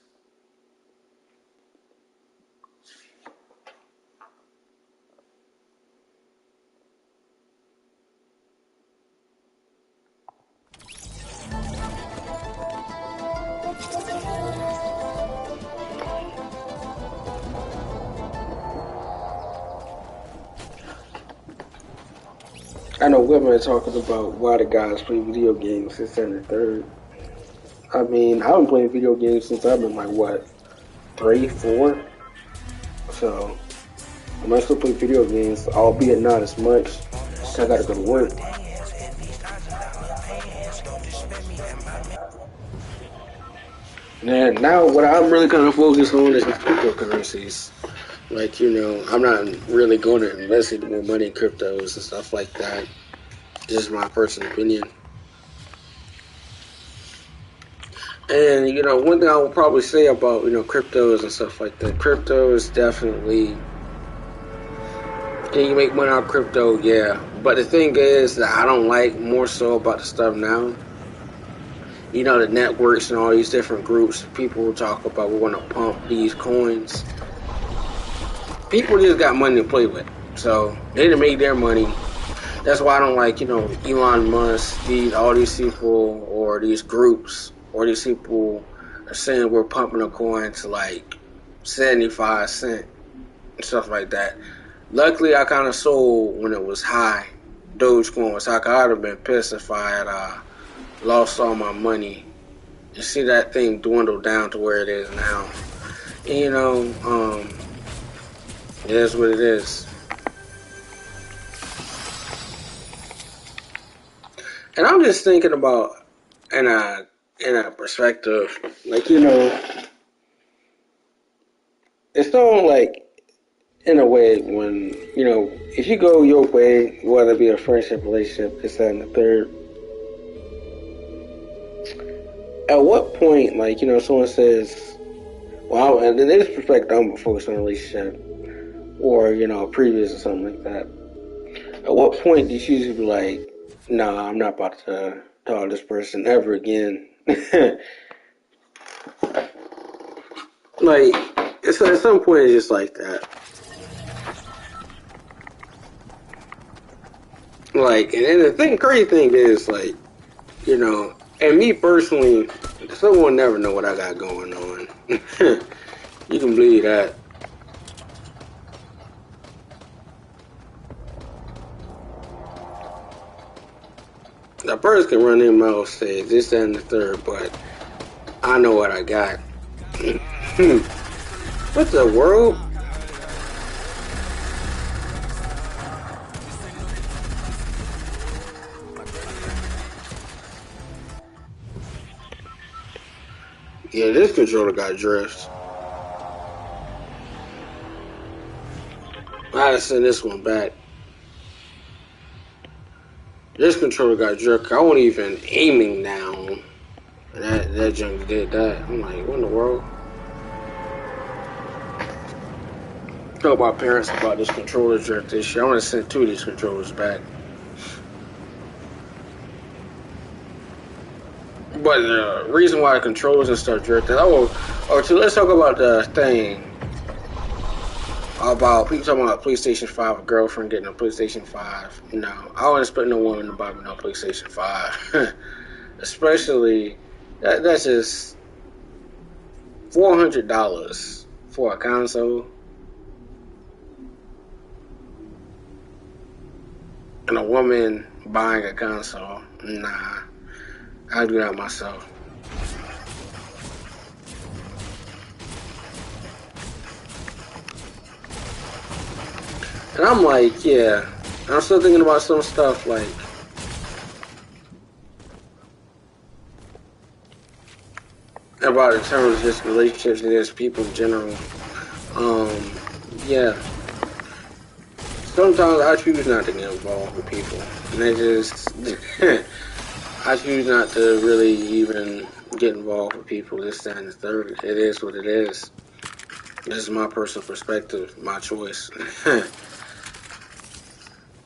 Speaker 1: I know women are talking about why the guys play video games since they're in the third. I mean, I've been playing video games since I've been like, what, 3, 4? So, I might still play video games, albeit not as much. I gotta go to work. And now what I'm really kind of focused on is cryptocurrencies. Like, I'm not really going to invest any more money in cryptos and stuff like that. Just my personal opinion. And, one thing I will probably say about, cryptos and stuff like that. Crypto is definitely... Can you make money out of crypto? Yeah. But the thing is that I don't like more so about the stuff now. The networks and all these different groups. People will talk about we want to pump these coins. People just got money to play with. So, they done made their money. That's why I don't like, Elon Musk, all these people or these groups or these people are saying we're pumping a coin to like 75 cents and stuff like that. Luckily, I kind of sold when it was high. Dogecoin was high. I'd have been pissed if I had lost all my money. You see that thing dwindle down to where it is now. And, it is what it is. And I'm just thinking about in a perspective, like, it's not like in a way when, if you go your way, whether it be a friendship, relationship, this, that, and the third, at what point, like, someone says, well, and in this perspective, I'm focused on a relationship or, a previous or something like that. At what point do you usually be like, nah, I'm not about to talk to this person ever again? Like, it's at some point it's just like that. Like, and the crazy thing is, like, and me personally, someone never know what I got going on. You can believe that. A person can run their mouth, say this, that, and the third, but I know what I got. What the world? Yeah, this controller got drift. I had to send this one back. This controller got drift. I wasn't even aiming down. That junk did that. I'm like, what in the world? Told my parents about this controller drift this year. I want to send 2 of these controllers back. But the reason why the controls and stuff drifted. Let's talk about the thing about people talking about PlayStation 5, a girlfriend getting a PlayStation 5. No, I don't expect no woman to buy me no PlayStation 5. Especially, that's just $400 for a console. And a woman buying a console. Nah, I'll do that myself. And I'm like, yeah. I'm still thinking about some stuff like about in terms of just relationships and just people in general. Yeah. Sometimes I choose not to get involved with people, and I just I choose not to really even get involved with people. This, that, and the third. It is what it is. This is my personal perspective, my choice,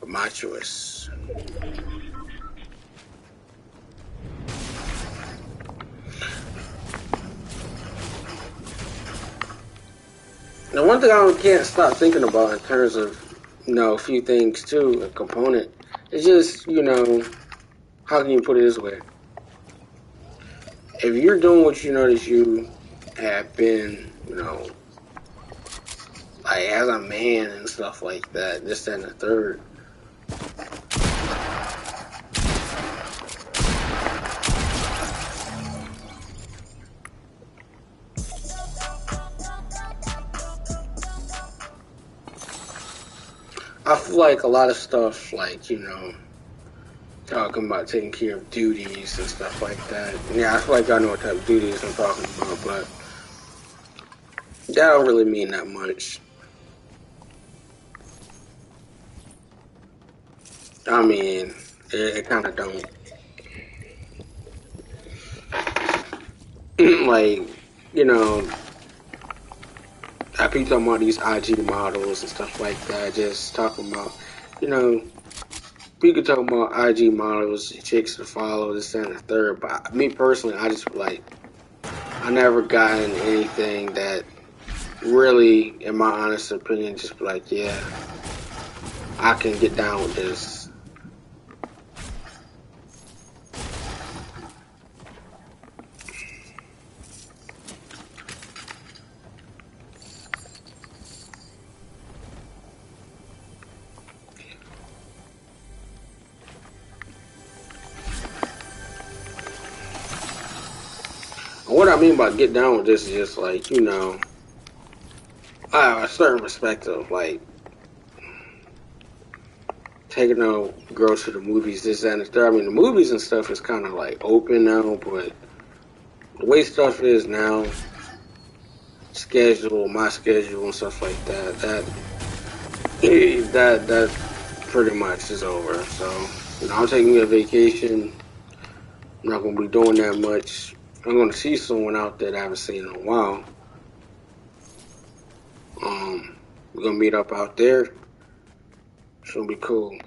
Speaker 1: my choice. Now, one thing I can't stop thinking about in terms of, a few things too, a component, it's just, how can you put it this way? If you're doing what you know that you have been, like as a man and stuff like that, this, that, and the third, I feel like a lot of stuff, like, talking about taking care of duties and stuff like that. Yeah, I feel like I know what type of duties I'm talking about, but that don't really mean that much. I mean, it kind of don't. Like, I be talking about these IG models and stuff like that, just talking about, you know, we could talk about IG models, chicks to follow, this and the third, but me personally, I just like, I never gotten anything that really, in my honest opinion, just be like, yeah, I can get down with this. And what I mean by get down with this is just like, I have a certain perspective, like taking a girl to the movies, this and the third. I mean, the movies and stuff is kind of like open now, but the way stuff is now, my schedule and stuff like that pretty much is over. So, I'm taking a vacation. I'm not gonna be doing that much. I'm gonna see someone out there that I haven't seen in a while. We're gonna meet up out there. It's gonna be cool.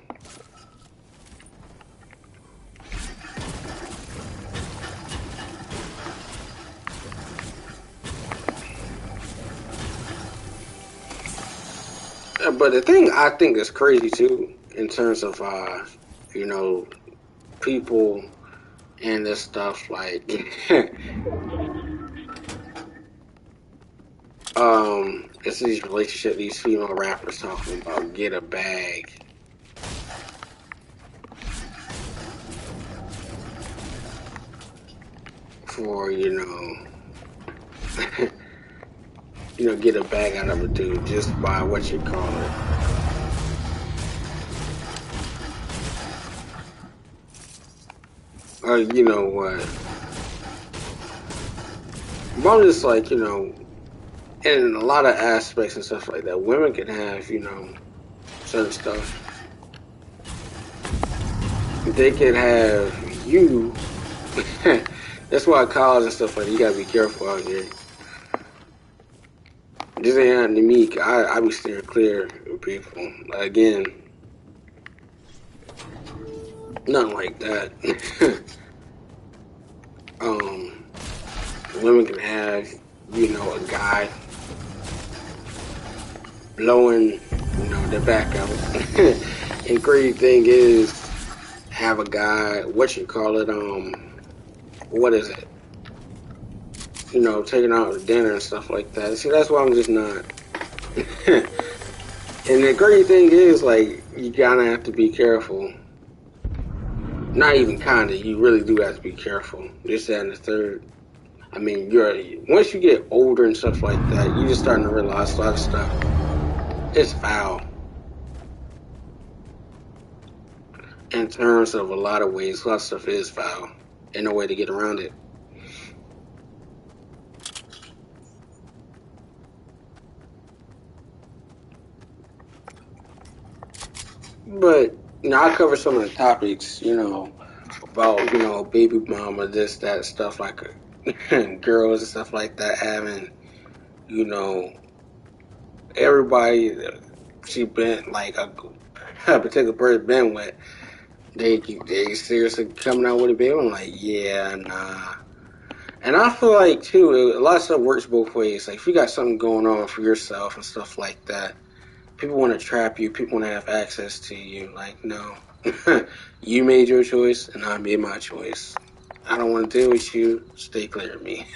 Speaker 1: But the thing I think is crazy too, in terms of people and this stuff like it's these relationships these female rappers talking about get a bag. For get a bag out of a dude just by what you call it. You know what? But I'm just like, in a lot of aspects and stuff like that, women can have, certain stuff. They can have you. That's why college and stuff like that, you gotta be careful out here. This ain't happening to me. I be steering clear of people. Again, nothing like that. um, women can have, a guy blowing, their back out. And crazy thing is, have a guy, what you call it, what is it? Taking out to dinner and stuff like that. See, that's why I'm just not. And the great thing is, like, you gotta have to be careful. Not even kinda, you really do have to be careful. This, that, and the third. I mean, once you get older and stuff like that, you're just starting to realize a lot of stuff. It's foul. In terms of a lot of ways, a lot of stuff is foul. And no way to get around it. But, I cover some of the topics, about, baby mama, this, that, stuff like girls and stuff like that having, everybody she been, like, a particular person been with, they seriously coming out with a baby. I'm like, yeah, nah. And I feel like, too, a lot of stuff works both ways. Like, if you got something going on for yourself and stuff like that, people want to trap you. People want to have access to you. Like, no. You made your choice, and I made my choice. I don't want to deal with you. Stay clear of me.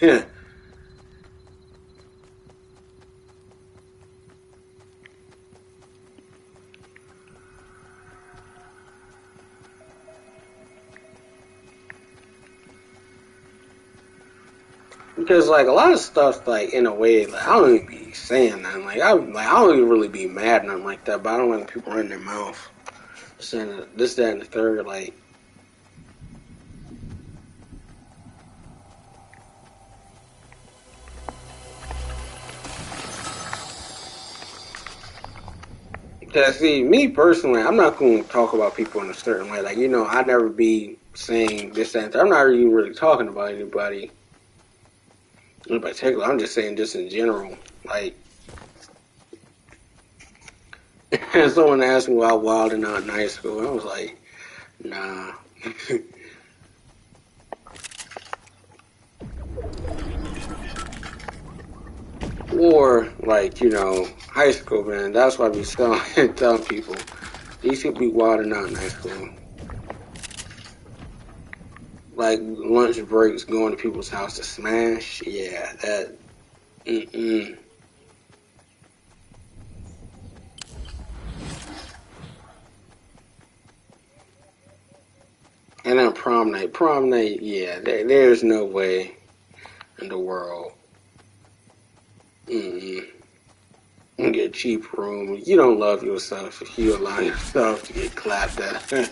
Speaker 1: Because, like, a lot of stuff, like, in a way, like, I don't even be saying nothing. I don't even really be mad or nothing like that, but I don't want people running their mouth saying this, that, and the third, like. Because, see, me personally, I'm not going to talk about people in a certain way. Like, I'd never be saying this, that, and the third. I'm not even really talking about anybody in particular. I'm just saying just in general. Like, someone asked me why I was wilding out in high school. I was like, nah. Or, like, high school, man. That's why I be telling people. These people be wilding out in high school. Like, lunch breaks, going to people's house to smash. Yeah, that. Mm-mm. And then prom night. Prom night, yeah, there's no way in the world. Mm-mm. You get a cheap room. You don't love yourself if you allow yourself to get clapped at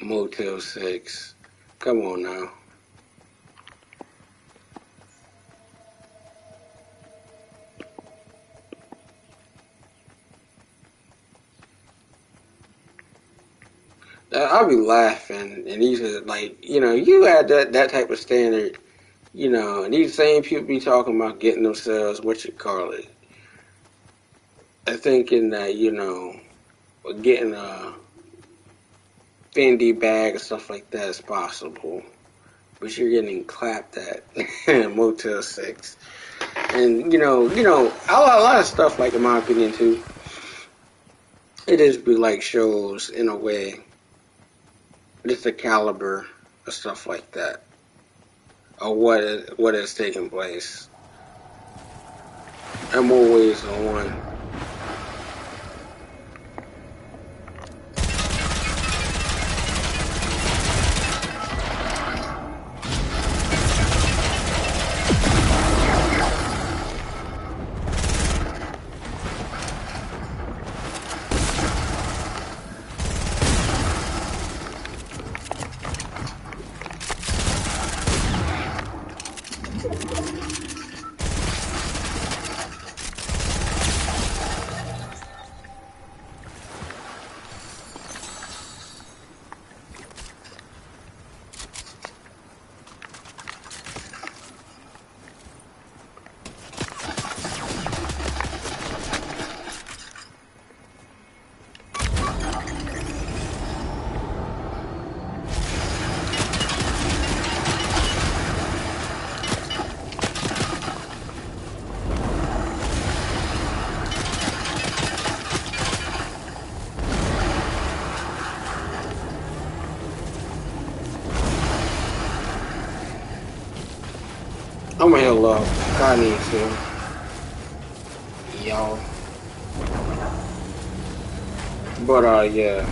Speaker 1: Motel 6. Come on now. I'll be laughing, and these are like, you had that type of standard, and these same people be talking about getting themselves, what you call it, thinking that, getting a Fendi bag and stuff like that is possible, but you're getting clapped at Motel 6. And, a lot of stuff, like, in my opinion, too, it just be like shows, in a way, just the caliber of stuff like that, or what is taking place, in more ways than one. I'm gonna heal up. I need to, y'all. But yeah,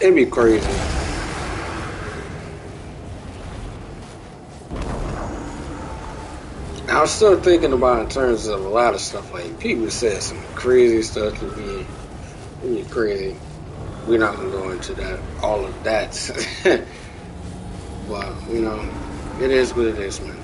Speaker 1: it'd be crazy. I was still thinking about in terms of a lot of stuff. Like people said some crazy stuff to be crazy. We're not gonna go into that, all of that. But it is what it is, man.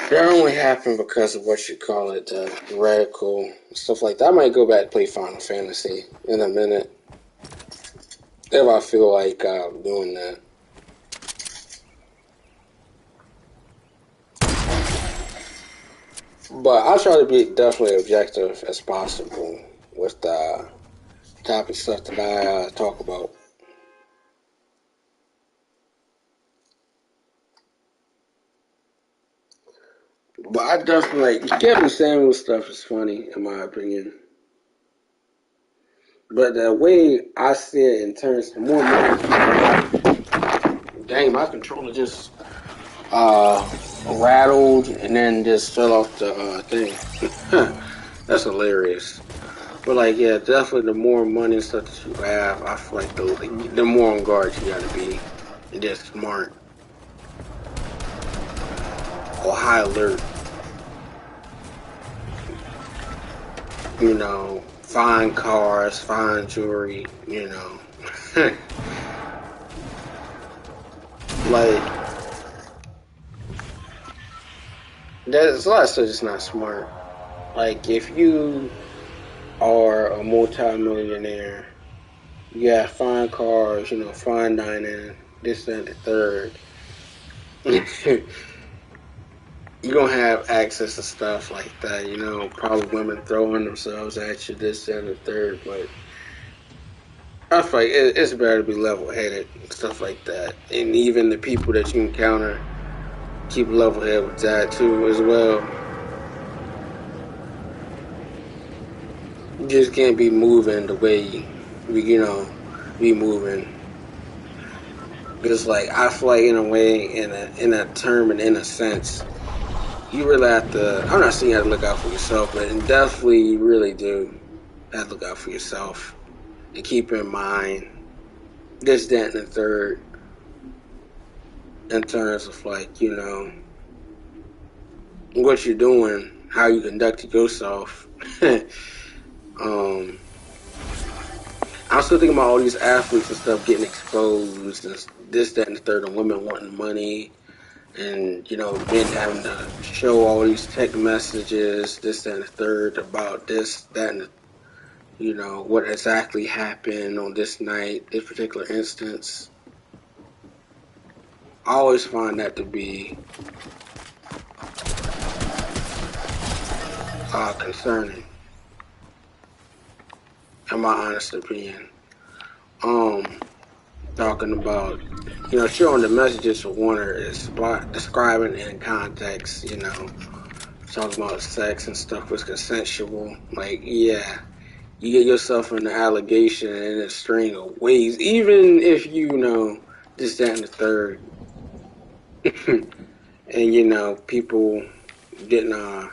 Speaker 1: That only happened because of what you call it, radical stuff like that. I might go back and play Final Fantasy in a minute if I feel like doing that. But I'll try to be definitely objective as possible with the topic stuff that I talk about. But I definitely like Kevin Samuel stuff is funny in my opinion. But the way I see it in terms of more money, dang, my controller just rattled and then just fell off the thing. That's hilarious. But like, yeah, definitely the more money and stuff that you have, I feel like the more on guard you gotta be, and just smart or high alert. Fine cars, fine jewelry. Like there's a lot of stuff that's not smart. Like if you are a multi-millionaire, you got fine cars, fine dining, this, that, and the third. You're gonna have access to stuff like that, probably women throwing themselves at you, this, that, and the third, but I feel like it's better to be level-headed, stuff like that. And even the people that you encounter, keep level-headed with that too, as well. You just can't be moving the way be moving. Because like I feel like in a way, in a term and in a sense, you really have to. I'm not saying you have to look out for yourself, but definitely you really do have to look out for yourself and keep in mind this, that, and the third. In terms of like what you're doing, how you conduct yourself. I'm still thinking about all these athletes and stuff getting exposed and this, that, and the third, and women wanting money, and men having to show all these text messages, this, that, and the third about this, that, and what exactly happened on this night, this particular instance. I always find that to be concerning, in my honest opinion. Talking about, showing the messages for one is describing in context, talking about sex and stuff was consensual. Like, yeah, you get yourself in an allegation in a string of ways, even if this, that, and the third. And, people getting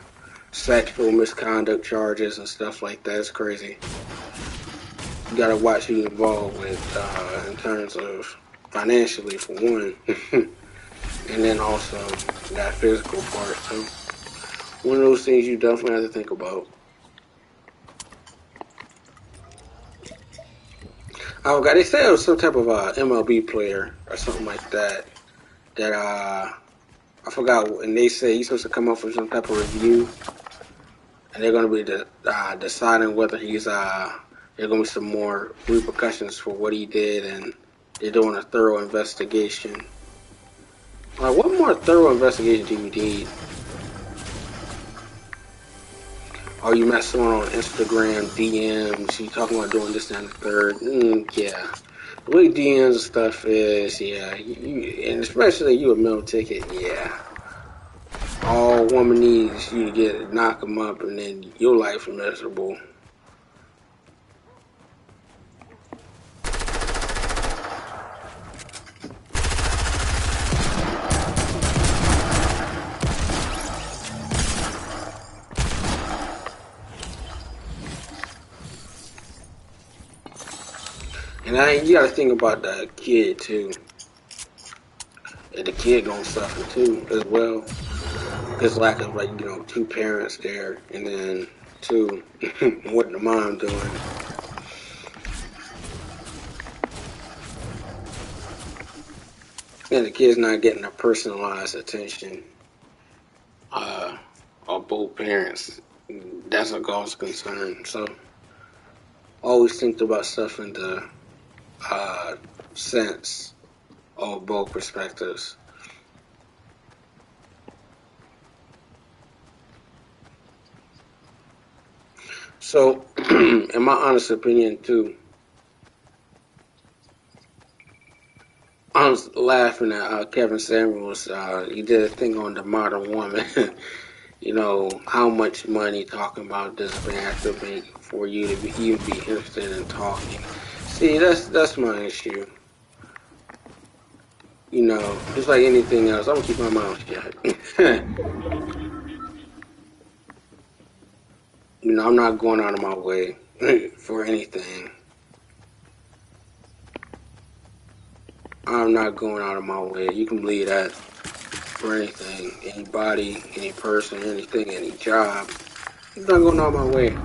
Speaker 1: sexual misconduct charges and stuff like that. It's crazy. You gotta watch who's involved with in terms of financially for one, and then also that physical part. So one of those things you definitely have to think about. Oh God, they said it was some type of MLB player or something like that. That I forgot, and they say he's supposed to come up with some type of review, and they're gonna be deciding whether he's there are gonna be some more repercussions for what he did, and they're doing a thorough investigation. Like, what more thorough investigation do you need? Oh, you met someone on Instagram, DMs, you talking about doing this and the third. Yeah. The way DMs and stuff is, yeah, and especially you a meal ticket, yeah. All woman needs is you to get knock them up, and then your life is miserable. And you got to think about the kid too. And the kid gonna suffer too as well. It's lack of two parents there, and then two, what the mom doing. And the kid's not getting a personalized attention of both parents. That's a cause concern. So always think about stuff in the sense of both perspectives. So, in my honest opinion, too, I was laughing at Kevin Samuels. He did a thing on the modern woman. You know, how much money talking about does a man have to make for you to even be interested in talking? See, that's my issue. You know, just like anything else, I'm gonna keep my mouth shut. You know, I'm not going out of my way for anything. I'm not going out of my way. You can believe that for anything, anybody, any person, anything, any job. I'm not going out of my way.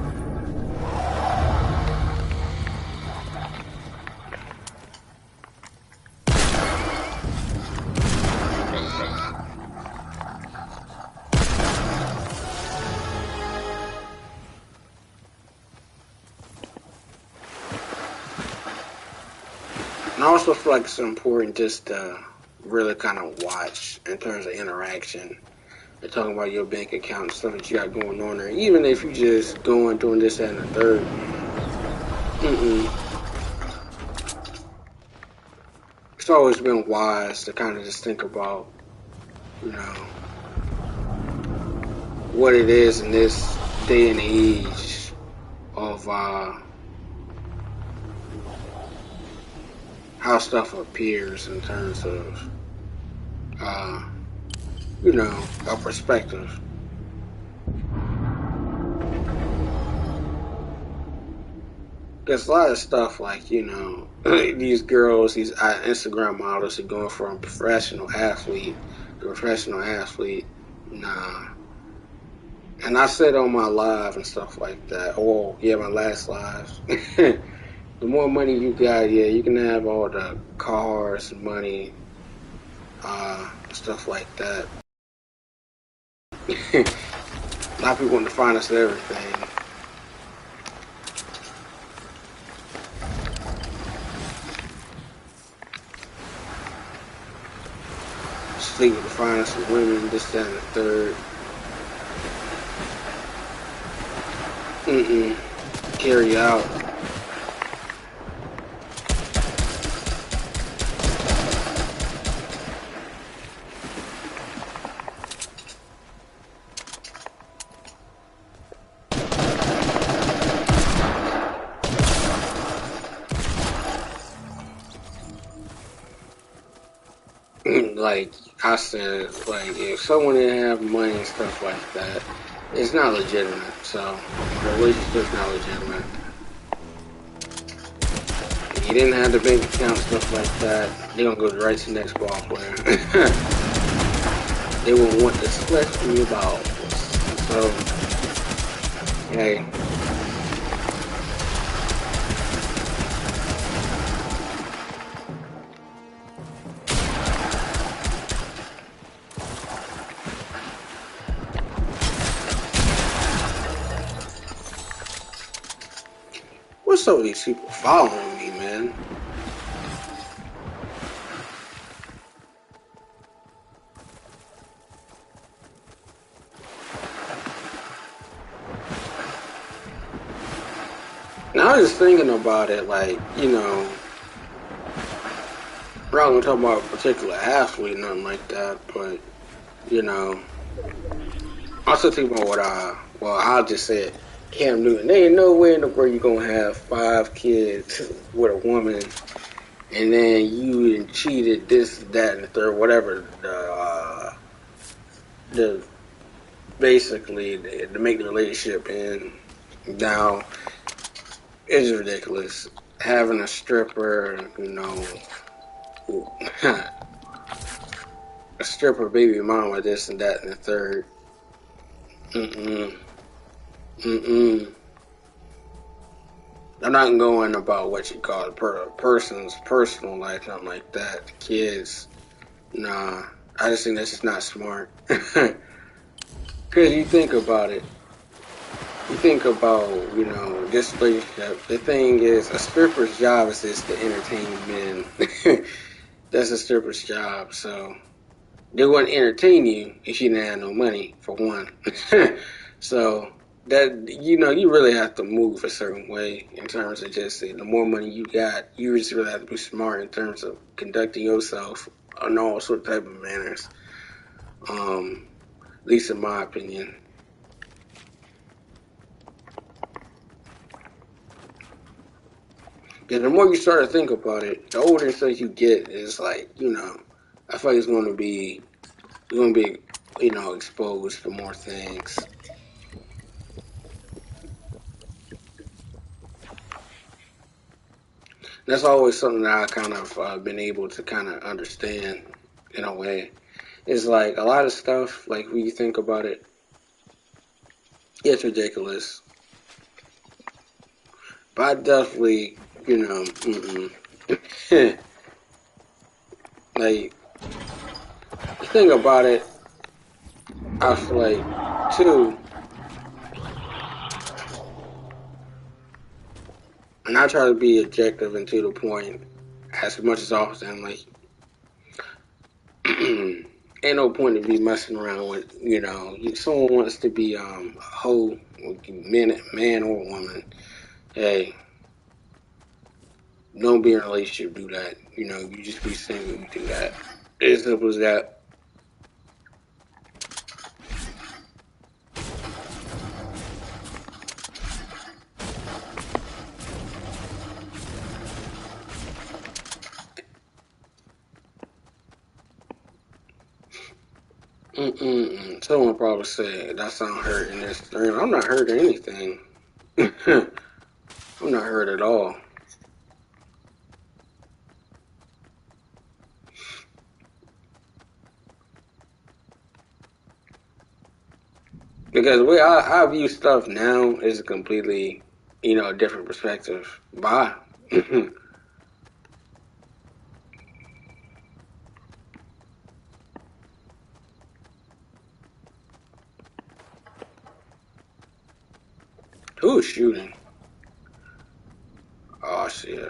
Speaker 1: And I also feel like it's important just to really kind of watch in terms of interaction. They're talking about your bank account and stuff that you got going on there. Even if you just going doing this, that, and the third. It's always been wise to kind of just think about, you know, what it is in this day and age of how stuff appears in terms of, you know, a perspective. There's a lot of stuff like, you know, these girls, these Instagram models are going from professional athlete to professional athlete. Nah. And I said on my live and stuff like that. Oh, yeah, my last live. The more money you got, yeah, you can have all the cars, money, stuff like that. A lot of people want to finance everything. Sleep with the finest of women, this, that, and the third. Carry out. Like I said, like if someone didn't have money and stuff like that, it's not legitimate. So the relationship's not legitimate. If you didn't have the bank account and stuff like that, they're gonna go right to the next ball player. They will want to split from your balls. So hey. What's up with these people following me, man? Now I was just thinking about it, like, you know, I'm not gonna talk about a particular athlete, nothing like that, but you know, also think about what well, I'll just say it. Cam Newton, there ain't no way in the world you're gonna have 5 kids with a woman, and then you cheated this, that, and the third, whatever the basically to make the relationship end. Now it's ridiculous having a stripper, a stripper baby mama, this and that and the third. Mm-mm. Mm-mm. I'm not going about what you call a person's personal life, nothing like that. Kids, nah. I just think that's just not smart. Because you think about it. You think about, this relationship. The thing is, a stripper's job is just to entertain men. That's a stripper's job. So they wouldn't entertain you if you didn't have no money, for one. So that you really have to move a certain way in terms of just the more money you got, you just really have to be smart in terms of conducting yourself in all sort of type of manners. At least in my opinion. Because the more you start to think about it, the older stuff you get is like, I feel like it's going to be, exposed to more things. That's always something that I kind of been able to kind of understand in a way. It's like a lot of stuff, like when you think about it, it's ridiculous. But I definitely, like, the thing about it, I feel like, too, and I try to be objective and to the point as much as often, like, ain't no point to be messing around with, someone wants to be a hoe, man or woman. Hey, don't be in a relationship, do that. You just be single, you do that. As simple as that. Someone probably said that sound hurting this thing. I'm not hurting anything. I'm not hurt at all. Because the way I view stuff now is a completely, different perspective. Bye. Who's shooting? Oh, shit.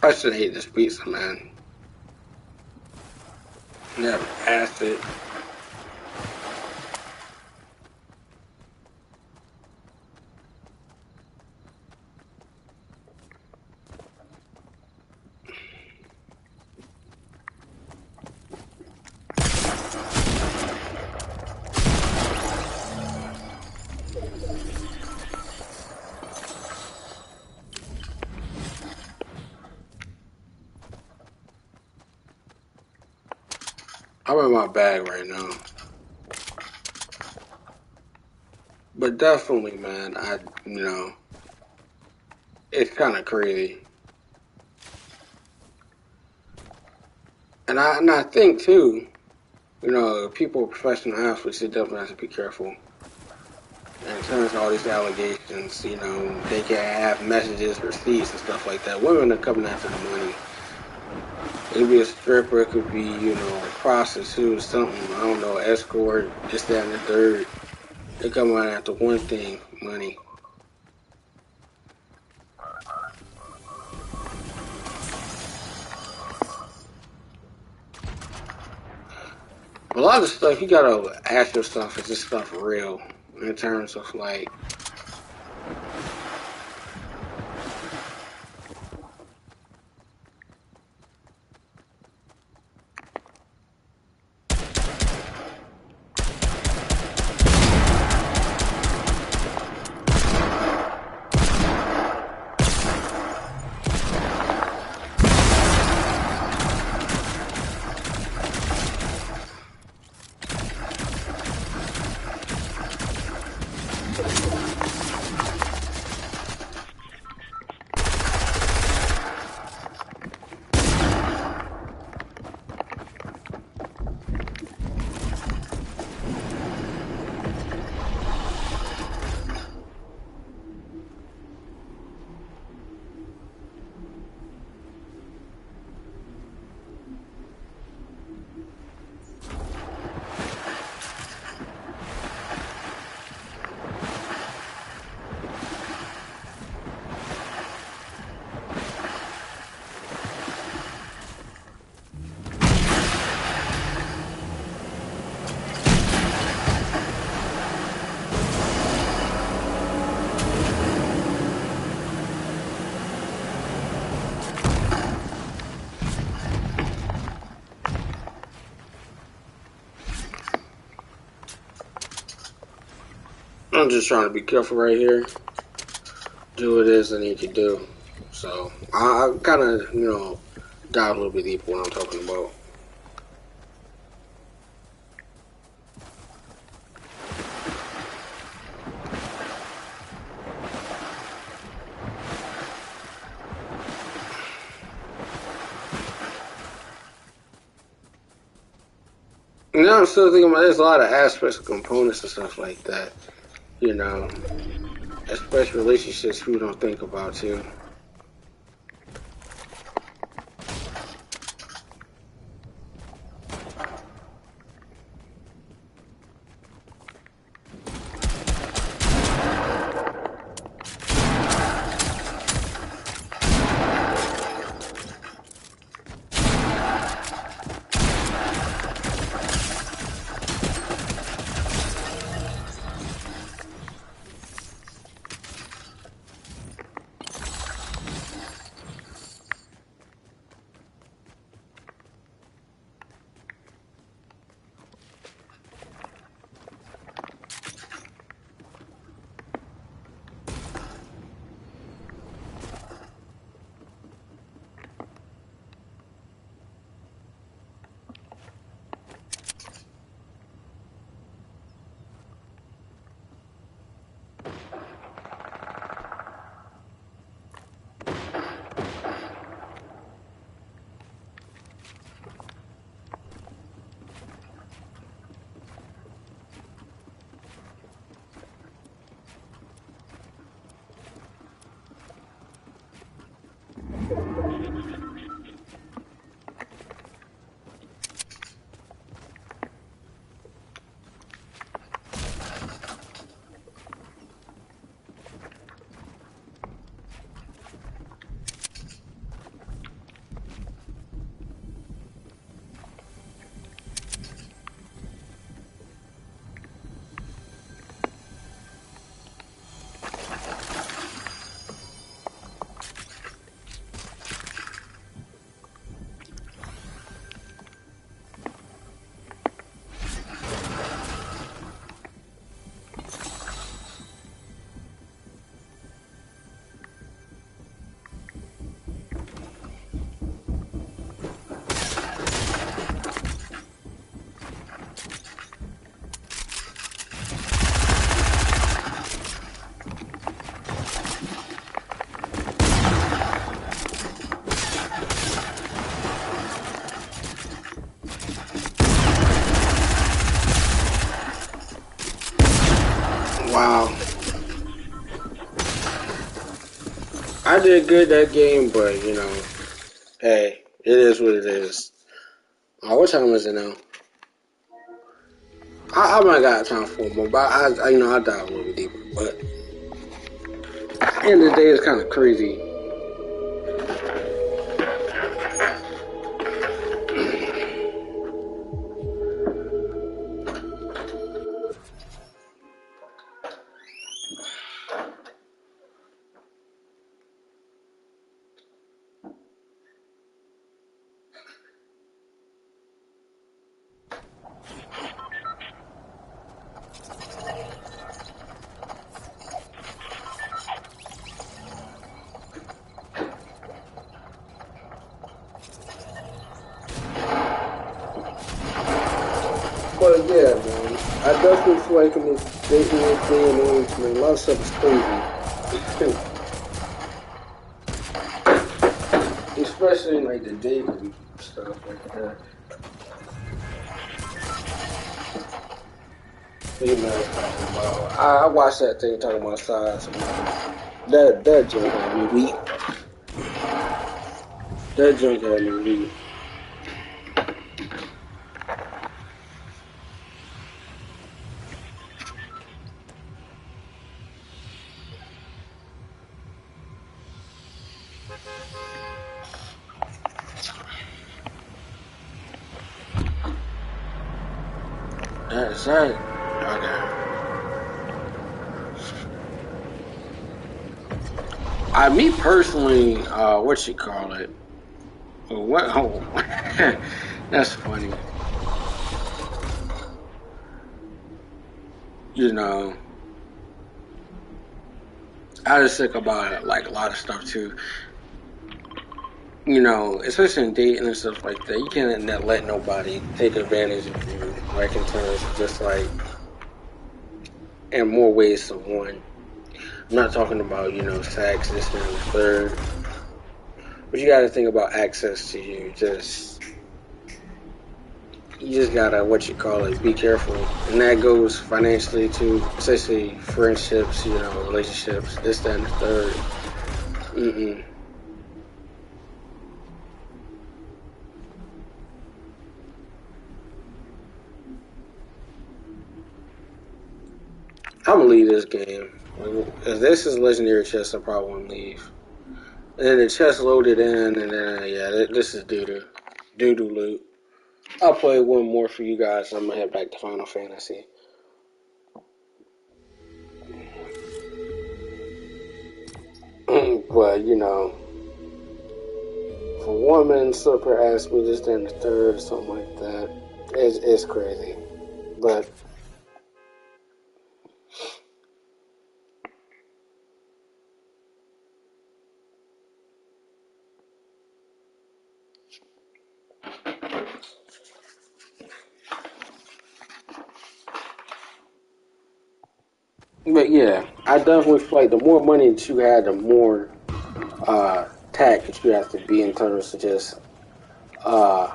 Speaker 1: I should hate this pizza, man. Never asked it. I'm in my bag right now. But definitely, man, it's kind of crazy. And I think, too, people, professional athletes, they definitely have to be careful. And in terms of all these allegations, they can have messages, receipts, and stuff like that. Women are coming after the money. It could be a stripper, it could be, a prostitute, something, I don't know, escort, this, that, and the third. They come out after one thing, money. A lot of stuff you gotta ask yourself, is this stuff real? In terms of like, I'm just trying to be careful right here. Do what it is I need to do. So I kind of, dive a little bit deeper what I'm talking about. Now I'm still thinking about there's a lot of aspects of components and stuff like that. Especially relationships people don't think about too. Wow. I did good that game, but hey, it is what it is. What time is it now? I might got time for more, but I dive a little bit deeper. But at the end of the day, it's kind of crazy. But yeah, man, I definitely feel like in this day and age, man, a lot of stuff is crazy. Especially in like the dating stuff like that. You know, talking about, I watched that thing talking about size. That junk had me weak. That junk had me weak. That's right. Okay. Me personally, what you call it? What? Oh, that's funny. You know, I just think about it, like a lot of stuff too. You know, especially in dating and stuff like that, you can't let nobody take advantage of you, like in terms of just like in more ways than one. I'm not talking about, sex, this, and the third. But you gotta think about access to you. You just gotta, what you call it, be careful. And that goes financially too, especially friendships, relationships, this, that, and the third. Mm-mm. I'm gonna leave this game. If this is legendary chest, I probably won't leave. And then the chest loaded in, and then yeah, this is doo doo loot. I'll play one more for you guys. I'm gonna head back to Final Fantasy. But for one man slipper asked me just in the third or something like that. It's crazy, but yeah, I definitely feel like the more money that you had, the more tact that you have to be in terms of just uh,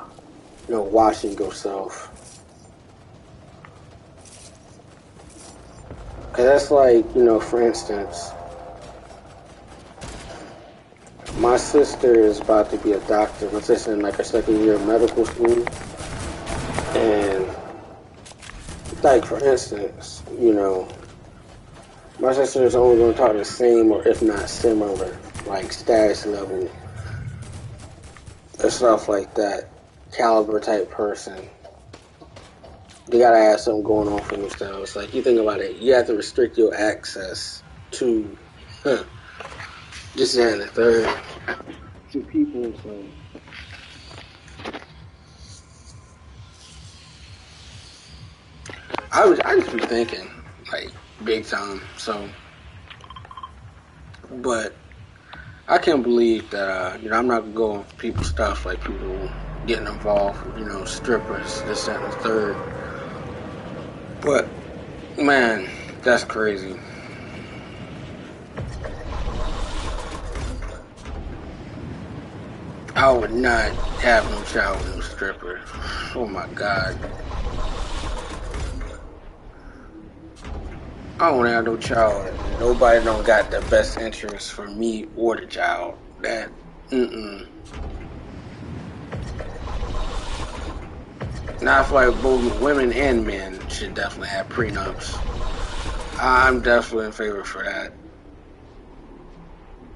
Speaker 1: watching yourself. Cause that's like, for instance, my sister is about to be a doctor. My sister in like her second year of medical school, and like for instance, my sister is only going to talk the same or if not similar, like status level and stuff like that, caliber type person. They gotta have something going on for themselves. Like you think about it, you have to restrict your access to this and the third to people. So I just be thinking like big time. So, but I can't believe that I'm not gonna go on people's stuff like people getting involved with strippers, this and the third. But man, that's crazy. I would not have no child with no stripper. Oh my god. I don't have no child. Nobody don't got the best interest for me or the child. That mm-mm. Now I feel like both women and men should definitely have prenups. I'm definitely in favor for that.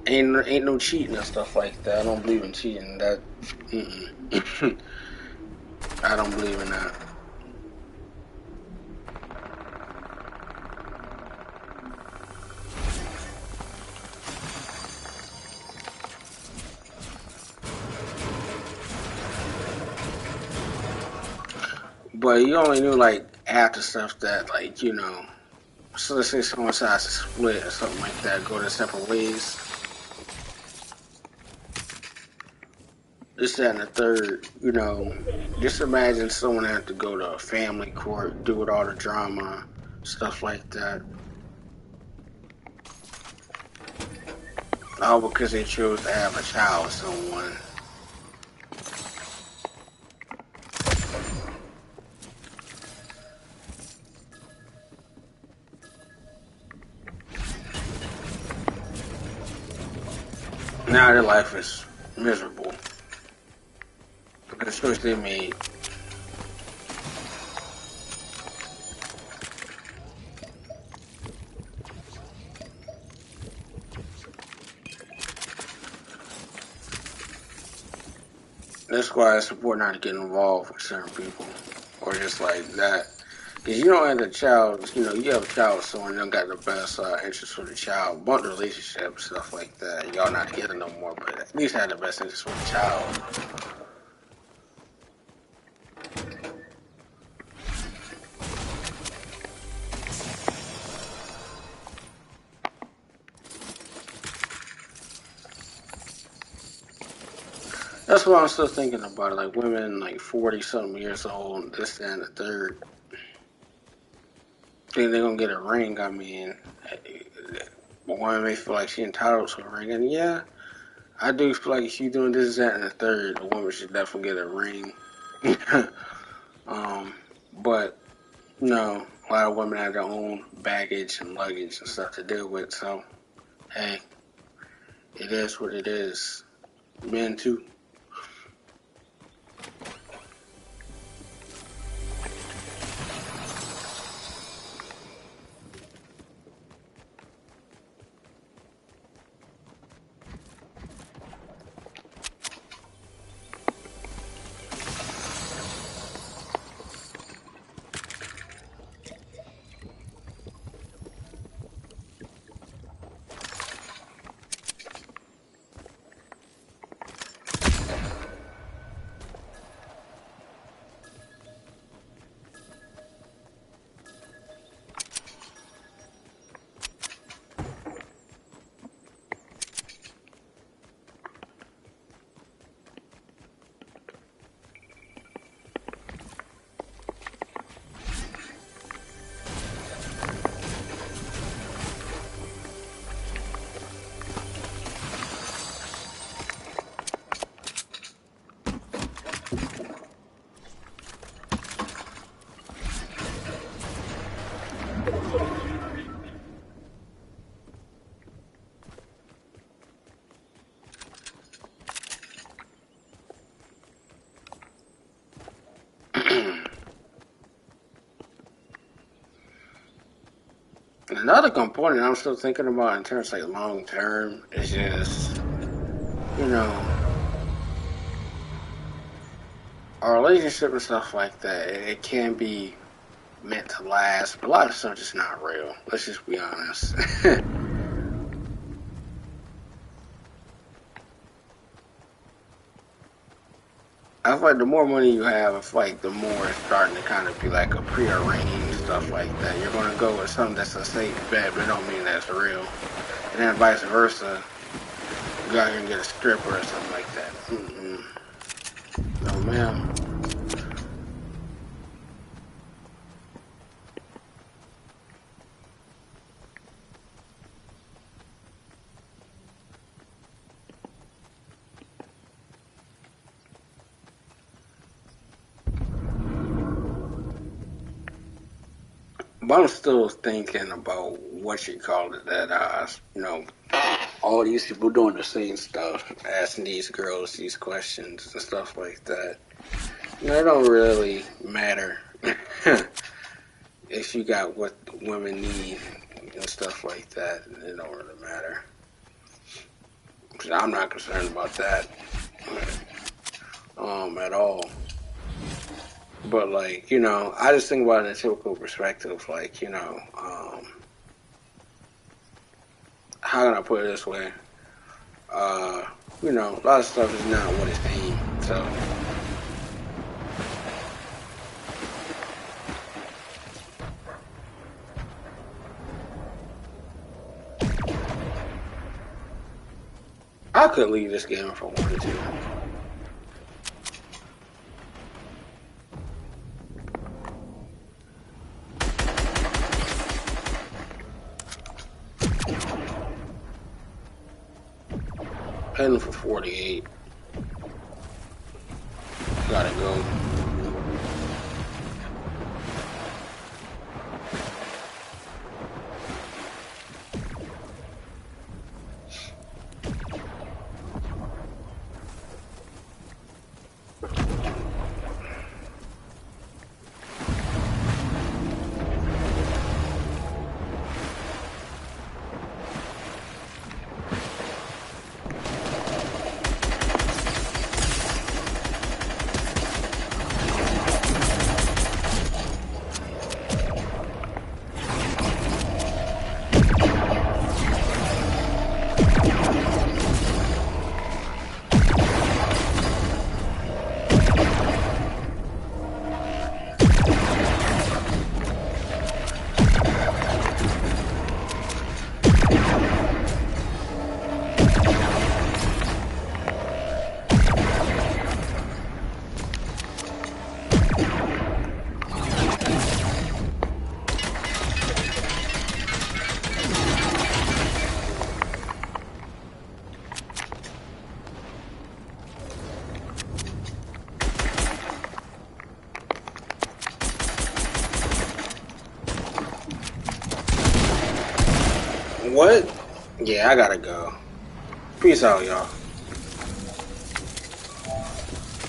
Speaker 1: Ain't no cheating and stuff like that. I don't believe in cheating. That mm-mm. I don't believe in that. But you only knew like half the stuff that So let's say someone decides to split or something like that, go their separate ways. this, that, and the third. You know, just imagine someone had to go to a family court, do with all the drama, stuff like that. All because they chose to have a child with someone. Now their life is miserable because the choice they made. That's why it's important not to get involved with certain people or just like that. Because you don't have a child, you know, you have a child with someone that got the best interest for the child, want the relationship, stuff like that. Y'all not together no more, but at least have the best interest for the child. That's what I'm still thinking about. Like women, like 40 something years old, this that, and the third. Think they're gonna get a ring. I mean, a woman may feel like she entitled to a ring, and yeah, I do feel like if she's doing this, that, and the third, a woman should definitely get a ring. um, but no, a lot of women have their own baggage and luggage and stuff to deal with. So, hey, it is what it is. Men too. Another component I'm still thinking about in terms of like long term is just, you know, our relationship and stuff like that. It can be meant to last, but a lot of stuff just not real. Let's just be honest. I feel like the more money you have, I feel like the more it's starting to kind of be like a prearranged stuff like that. You're gonna go with something that's a safe bet, but it don't mean that's real. And then vice versa, you go out here and get a stripper or something like that. No, ma'am. But I'm still thinking about what you call it. That you know, all these people doing the same stuff, asking these girls these questions and stuff like that. You know, it don't really matter if you got what women need and stuff like that. It don't really matter. I'm not concerned about that at all. But like, you know, I just think about it in a typical perspective. Like, you know, how can I put it this way? You know, a lot of stuff is not what it seems. So I could leave this game if I wanted to. heading for 48. Gotta go. What? Yeah, I gotta go. Peace out, y'all.